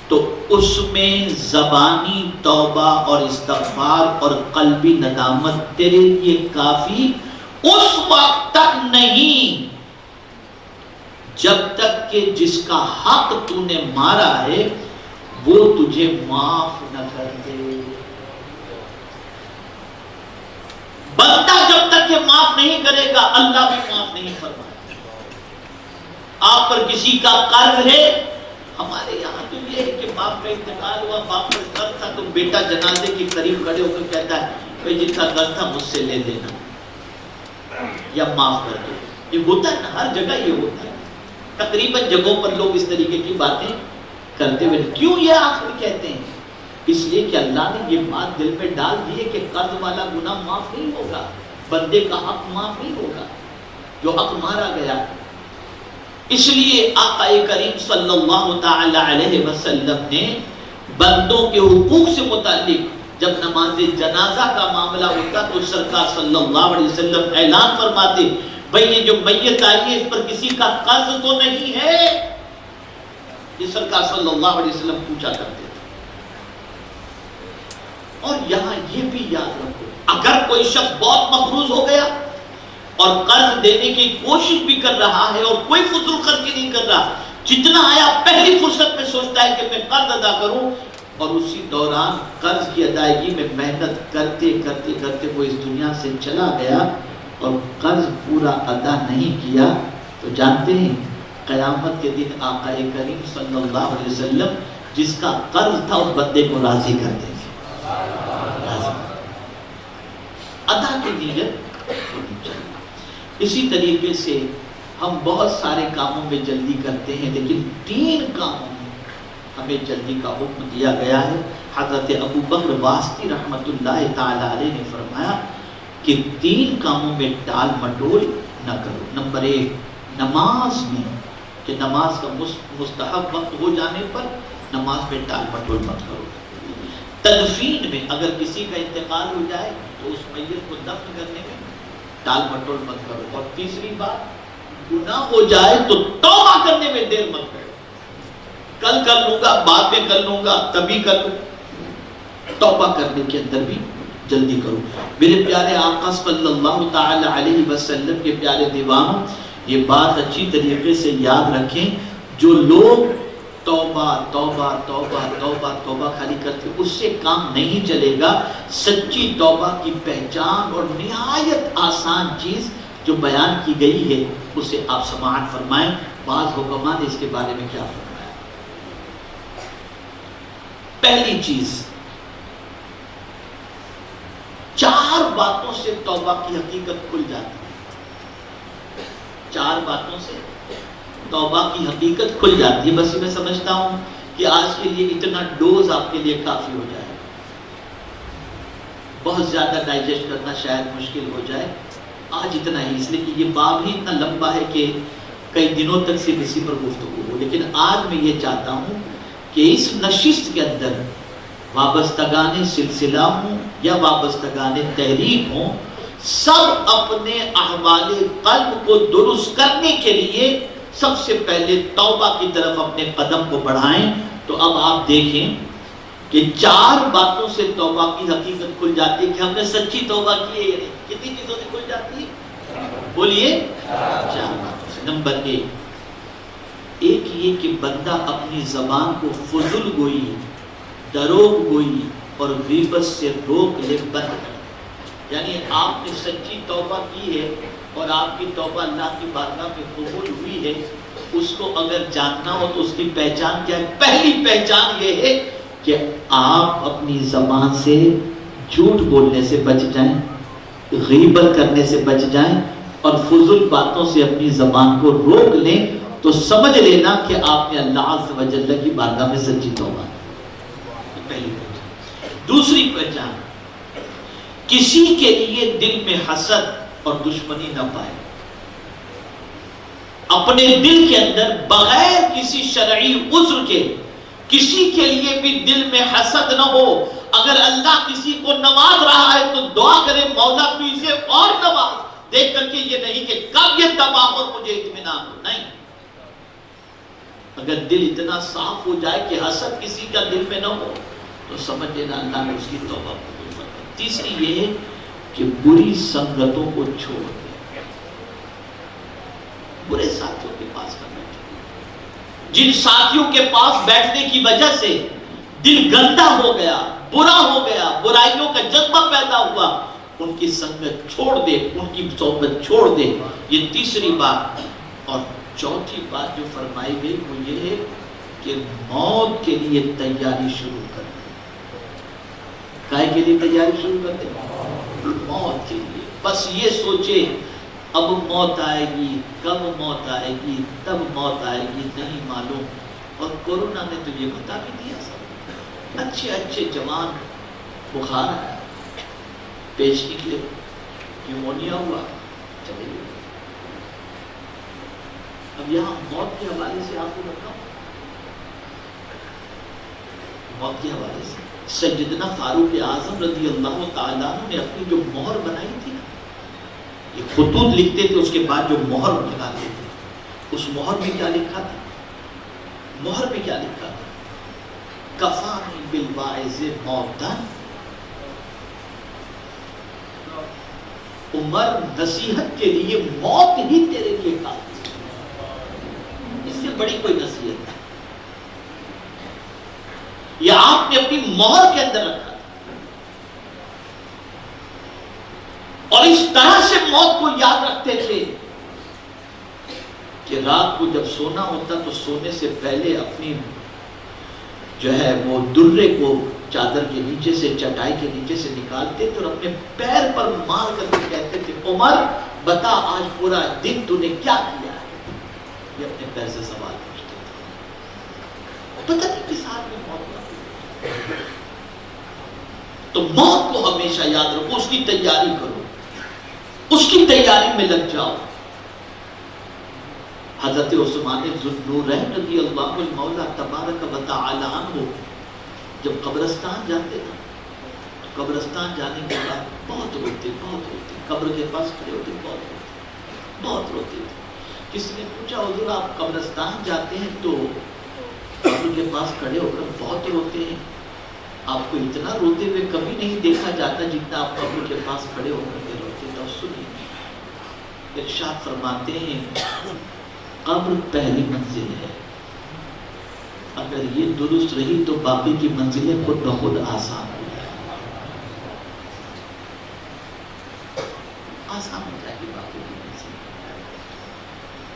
تو اس میں زبانی توبہ اور استغفار اور قلبی ندامت تیرے لیے کافی اس وقت تک نہیں جب تک کہ جس کا حق تو نے مارا ہے وہ تجھے معاف نہ کر دے۔ بندہ جب تک یہ معاف نہیں کرے گا اللہ بھی معاف نہیں فرمائے۔ آپ پر کسی کا قرض ہے، ہمارے یہاں تو یہ ہے کہ باپ کا انتقال ہوا، باپ کا قرض تھا، تو بیٹا جنازے کے قریب کھڑے ہو کر کہتا ہے بھائی جن کا قرض تھا مجھ سے لے لینا یا معاف کر دو۔ یہ ہوتا ہے نا، ہر جگہ یہ ہوتا ہے، تقریباً جگہوں پر لوگ اس طریقے کی باتیں کرتے ہوئے۔ کیوں یہ آخر کہتے ہیں؟ اس لیے کہ اللہ نے یہ بات دل میں ڈال دی ہے کہ قرض والا گناہ معاف نہیں ہوگا، بندے کا حق معاف نہیں ہوگا جو حق مارا گیا۔ اس لیے آقا کریم صلی اللہ تعالی علیہ وسلم نے بندوں کے حقوق سے متعلق جب نماز جنازہ کا معاملہ ہوتا تو سرکار صلی اللہ علیہ وسلم اعلان فرماتے بھئی یہ جو میت آئی ہے اس پر کسی کا قرض تو نہیں ہے؟ یہ سرکار صلی اللہ علیہ وسلم پوچھا کرتے تھے۔ اور یہاں یہ بھی یاد رکھو، اگر کوئی شخص بہت مقروض ہو گیا اور قرض دینے کی کوشش بھی کر رہا ہے اور کوئی فضول خرچی نہیں کر رہا، جتنا آیا پہلی فرصت میں سوچتا ہے کہ میں قرض ادا کروں، اور اسی دوران قرض کی ادائیگی میں محنت کرتے کرتے کرتے وہ اس دنیا سے چلا گیا اور قرض پورا ادا نہیں کیا، تو جانتے ہیں قیامت کے دن آقا کریم صلی اللہ علیہ وسلم جس کا قرض تھا اس بندے کو راضی کر دیں گے۔ ادا کی نیت ہونی چاہیے۔ اسی طریقے سے ہم بہت سارے کاموں میں جلدی کرتے ہیں، لیکن 3 کاموں میں ہمیں جلدی کا حکم دیا گیا ہے۔ حضرت ابو بکر واسطی رحمت اللہ تعالی علیہ نے فرمایا کہ 3 کاموں میں ٹال مٹول نہ کرو۔ نمبر 1 نماز میں، کہ نماز کا مستحب وقت ہو جانے پر نماز میں ٹال مٹول مت کرو۔ تدفین میں، اگر کسی کا انتقال ہو جائے تو اس میت کو دفن کرنے میں ٹال مٹول مت کرو۔ اور تیسری بات، گناہ ہو جائے تو توبہ کرنے میں دیر مت کرو، کل کر لوں گا، بعد میں کر لوں گا، تبھی کر لوں، توبہ کرنے کے اندر بھی جلدی کرو۔ میرے پیارے آقا صلی اللہ تعالی علیہ وسلم کے پیارے دیوانوں، یہ بات اچھی طریقے سے یاد رکھیں، جو لوگ توبہ توبہ توبہ توبہ توبہ خالی کرتے اس سے کام نہیں چلے گا۔ سچی توبہ کی پہچان اور نہایت آسان چیز جو بیان کی گئی ہے اسے آپ سماعت فرمائیں۔ بعض حکماء نے اس کے بارے میں کیا فرمایا؟ پہلی چیز، 4 4 باتوں سے توبہ کی حقیقت کھل جاتی ہے. 4 باتوں سے توبہ کی حقیقت کھل جاتی ہے. بس میں سمجھتا ہوں کہ آج کے لیے اتنا ڈوز آپ کے لیے کافی ہو جائے. بہت زیادہ ڈائجسٹ کرنا شاید مشکل ہو جائے. آج اتنا ہی، اس لیے کہ یہ باب ہی اتنا لمبا ہے کہ کئی دنوں تک صرف اسی پر گفتگو ہو. لیکن آج میں یہ چاہتا ہوں کہ اس نشست کے اندر وابستگان سلسلہ ہوں یا وابستگان تحریک ہوں، سب اپنے احوال قلب کو درست کرنے کے لیے سب سے پہلے توبہ کی طرف اپنے قدم کو بڑھائیں. تو اب آپ دیکھیں کہ 4 باتوں سے توبہ کی حقیقت کھل جاتی ہے کہ ہم نے سچی توبہ کی ہے یا نہیں. کتنی چیزوں سے کھل جاتی ہے؟ بولیے 4 باتوں سے. نمبر 1 یہ کہ بندہ اپنی زبان کو فضول گوئی، دروغ گوئی اور غیبت سے روک لے، بند کر. یعنی آپ نے سچی توبہ کی ہے اور آپ کی توبہ اللہ کی بارگاہ میں قبول ہوئی ہے، اس کو اگر جاننا ہو تو اس کی پہچان کیا ہے؟ پہلی پہچان یہ ہے کہ آپ اپنی زبان سے جھوٹ بولنے سے بچ جائیں، غیبت کرنے سے بچ جائیں اور فضول باتوں سے اپنی زبان کو روک لیں. تو سمجھ لینا کہ آپ نے اللہ عز و جل کی بارگاہ میں سچی توبہ. پہلی پہچان. دوسری پہچان، کسی کے لیے دل میں حسد اور دشمنی نہ پائے. اپنے دل کے اندر بغیر کسی شرعی عذر کے کسی کے لیے بھی دل میں حسد نہ ہو. اگر اللہ کسی کو نواز رہا ہے تو دعا کرے مولا تو اسے اور نواز، دیکھ کر کے یہ نہیں کہ کب یہ تباہ اور مجھے اطمینان ہو. نہیں، اگر دل اتنا صاف ہو جائے کہ حسد کسی کا دل میں نہ ہو تو سمجھ لینا اللہ نے اس کی توبہ قبول کر لی. تیسری یہ ہے کہ بری سنگتوں کو چھوڑ دے. برے ساتھیوں کے پاس نہ بیٹھے. جن ساتھیوں کے پاس بیٹھنے کی وجہ سے دل گندا ہو گیا، برا ہو گیا، برائیوں کا جذبہ پیدا ہوا، ان کی سنگت چھوڑ دے، ان کی صحبت چھوڑ دے. یہ تیسری بات. اور چوتھی بات جو فرمائی گئی وہ یہ ہے کہ موت کے لیے تیاری شروع کر دے. کائے کے لیے تیاری شروع کر دے؟ موت کے لیے. بس یہ سوچے اب موت آئے گی، کب موت آئے گی، تب موت آئے گی نہیں معلوم. اور کورونا نے تو یہ بتا بھی دیا سب. اچھے اچھے جوان بخار آیا، پیش نکلے، نیمونیا ہوا، چلے گئے. اب یہاں موت کے حوالے سے آپ کو بتاؤں، موت کے حوالے سے سیدنا فاروق اعظم رضی اللہ تعالیٰ عنہ نے اپنی جو مہر بنائی تھی نا، یہ خطوط لکھتے تھے، اس کے بعد جو مہر لگاتے تھے، اس مہر میں کیا لکھا تھا؟ مہر میں کیا لکھا تھا؟ کفانی بالواعظ موتن. عمر نصیحت کے لیے موت ہی تیرے لیے کافی. اس سے بڑی کوئی نصیحت نہیں. یہ آپ نے اپنی مہر کے اندر رکھا تھا. اور اس طرح سے موت کو یاد رکھتے تھے کہ رات کو جب سونا ہوتا تو سونے سے پہلے اپنی جو ہے وہ درے کو چادر کے نیچے سے، چٹائی کے نیچے سے نکالتے تھے اور اپنے پیر پر مار کر کے کہتے تھے عمر بتا آج پورا دن تو نے کیا کیا ہے. یہ اپنے پیر سے سوال پوچھتے تھے. پتہ نہیں کس حال میں موت آتی. تو موت کو ہمیشہ یاد رکھو، اس کی تیاری کرو، اس کی تیاری میں لگ جاؤ. حضرت عثمان ذو النورین رضی اللہ المولا تبارک و تعالی عنہ جب قبرستان جاتے تھے تو قبرستان جانے کے بعد بہت روتے، قبر کے پاس کھڑے ہوتے بہت روتے تھے. کسی نے پوچھا حضور آپ قبرستان جاتے ہیں تو قبر کے پاس کھڑے ہو کر بہت روتے ہیں، آپ کو اتنا روتے ہوئے کبھی نہیں دیکھا جاتا جتنا آپ قبر کے پاس کھڑے ہو کر کے روتے. تو سنیے، ارشاد فرماتے ہیں قبر پہلی منزل ہے، اگر یہ درست رہی تو باقی کی منزلیں خود بخود آسان ہو جائیں گی. آسان ہو جائے گی باقی کی منزلیں.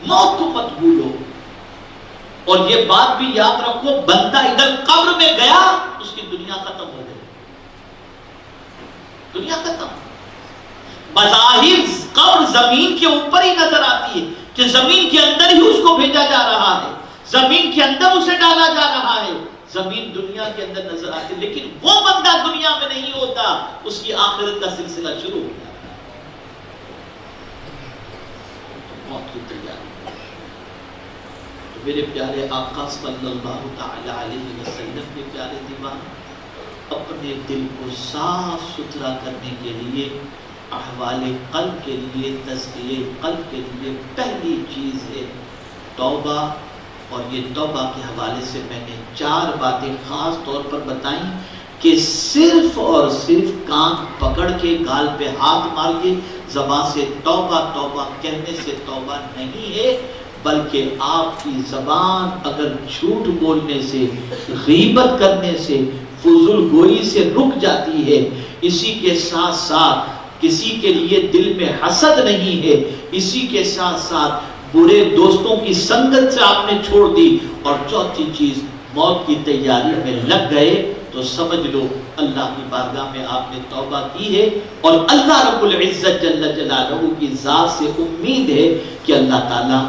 موت کو مت بھولو. اور یہ بات بھی یاد رکھو بندہ ادھر قبر میں گیا اس کی دنیا ختم ہو گئی. دنیا ختم. مظاہر قبر زمین کے اوپر ہی نظر آتی ہے کہ زمین کے اندر ہی اس کو بھیجا جا رہا ہے، زمین کے اندر اسے ڈالا جا رہا ہے، زمین دنیا کے اندر نظر آتی ہے، لیکن وہ بندہ دنیا میں نہیں ہوتا، اس کی آخرت کا سلسلہ شروع ہو جاتا ہے۔ موت کی تیاری۔ تو میرے پیارے آقا صلی اللہ تعالی علیہ وسلم کے پیارے دیوان، اپنے دل کو صاف ستھرا کرنے کے لیے، احوال قلب کے لیے، تزکیہ قلب کے لیے پہلی چیز ہے توبہ۔ اور یہ توبہ کے حوالے سے میں نے 4 باتیں خاص طور پر بتائیں کہ صرف اور صرف کان پکڑ کے، گال پہ ہاتھ مار کے زبان سے توبہ توبہ کہنے سے توبہ نہیں ہے، بلکہ آپ کی زبان اگر جھوٹ بولنے سے، غیبت کرنے سے، فضول گوئی سے رک جاتی ہے، اسی کے ساتھ ساتھ کسی کے لیے دل میں حسد نہیں ہے، اسی کے ساتھ ساتھ برے دوستوں کی سنگت سے آپ نے چھوڑ دی، اور چوتھی چیز موت کی تیاری میں لگ گئے، تو سمجھ لو اللہ کی بارگاہ میں آپ نے توبہ کی ہے، اور اللہ رب العزت جل جلالہ کی ذات سے امید ہے کہ اللہ تعالیٰ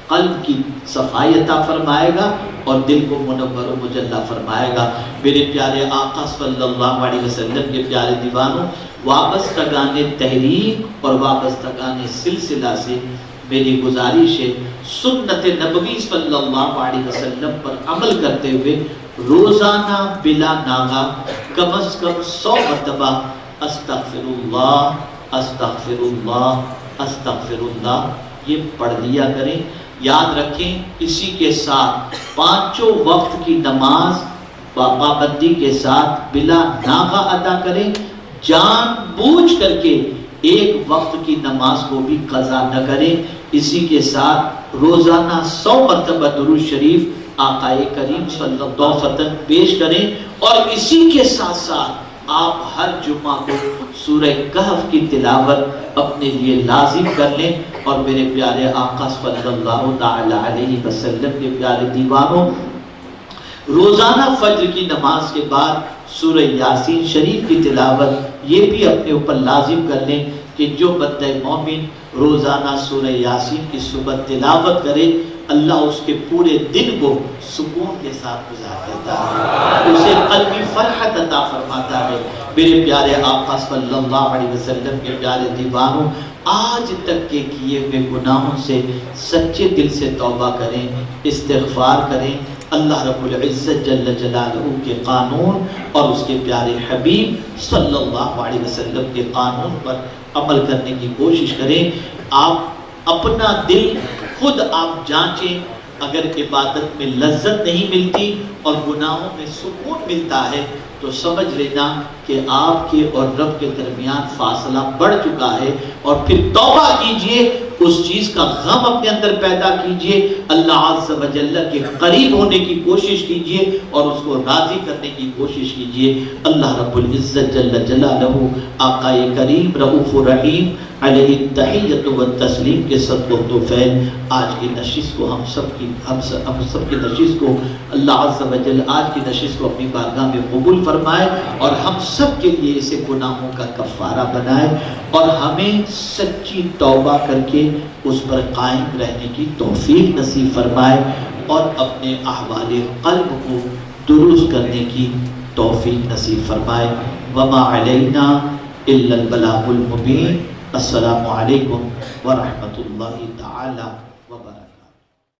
قلب کی صفائی عطا فرمائے گا اور دل کو منور و مجلہ فرمائے گا۔ میرے پیارے آقا صلی اللہ علیہ وسلم کے پیارے دیوانوں، وابستگان تحریک اور وابستگان سلسلہ سے میری گزارش ہے، سنت نبوی صلی اللہ علیہ وسلم پر عمل کرتے ہوئے روزانہ بلا ناغہ کم از کم 100 مرتبہ استغفر اللہ استغفر اللہ استغفر اللہ یہ پڑھ لیا کریں۔ یاد رکھیں اسی کے ساتھ 5 وقت کی نماز پابندی کے ساتھ بلا ناغہ ادا کریں، جان بوجھ کر کے 1 وقت کی نماز کو بھی قضا نہ کریں۔ اسی کے ساتھ روزانہ 100 مرتبہ درود شریف آقا کریم صلی اللہ علیہ وسلم پیش کریں، اور اسی کے ساتھ ساتھ آپ ہر جمعہ کو سورہ کہف کی تلاوت اپنے لیے لازم کر لیں۔ اور میرے پیارے آقا صلی اللہ تعالی علیہ وسلم کے پیارے دیوانوں، روزانہ فجر کی نماز کے بعد سورہ یاسین شریف کی تلاوت یہ بھی اپنے اوپر لازم کر لیں کہ جو بندہ مومن روزانہ سورہ یاسین کی صبح تلاوت کرے، اللہ اس کے پورے دن کو سکون کے ساتھ گزار دیتا ہے، اسے قلبی فرحت عطا فرماتا ہے۔ میرے پیارے آقا صلی اللہ علیہ وسلم کے پیارے دیوانوں، آج تک کے کیے ہوئے گناہوں سے سچے دل سے توبہ کریں، استغفار کریں، اللہ رب العزت جل جلالہ کے قانون اور اس کے پیارے حبیب صلی اللہ علیہ وسلم کے قانون پر عمل کرنے کی کوشش کریں۔ آپ اپنا دل خود آپ جانچیں، اگر عبادت میں لذت نہیں ملتی اور گناہوں میں سکون ملتا ہے تو سمجھ لینا کہ آپ کے اور رب کے درمیان فاصلہ بڑھ چکا ہے، اور پھر توبہ کیجئے، اس چیز کا غم اپنے اندر پیدا کیجئے، اللہ عز و جل کے قریب ہونے کی کوشش کیجئے اور اس کو راضی کرنے کی کوشش کیجئے۔ اللہ رب العزت جل جلالہ آقا کریم رؤوف رحیم علیہ التحیۃ والتسلیم کے صدق و توفیل آج کی نشست کو ہم سب کی نشست کو اللہ عز و جل آج کی نشست کو اپنی بارگاہ میں قبول فرمائے، اور ہم سب کے لیے اسے گناہوں کا کفارہ بنائے، اور ہمیں سچی توبہ کر کے اس پر قائم رہنے کی توفیق نصیب فرمائے، اور اپنے احوال قلب کو درست کرنے کی توفیق نصیب فرمائے۔ وما علینا الا البلاغ المبین۔ السلام علیکم ورحمۃ اللہ تعالی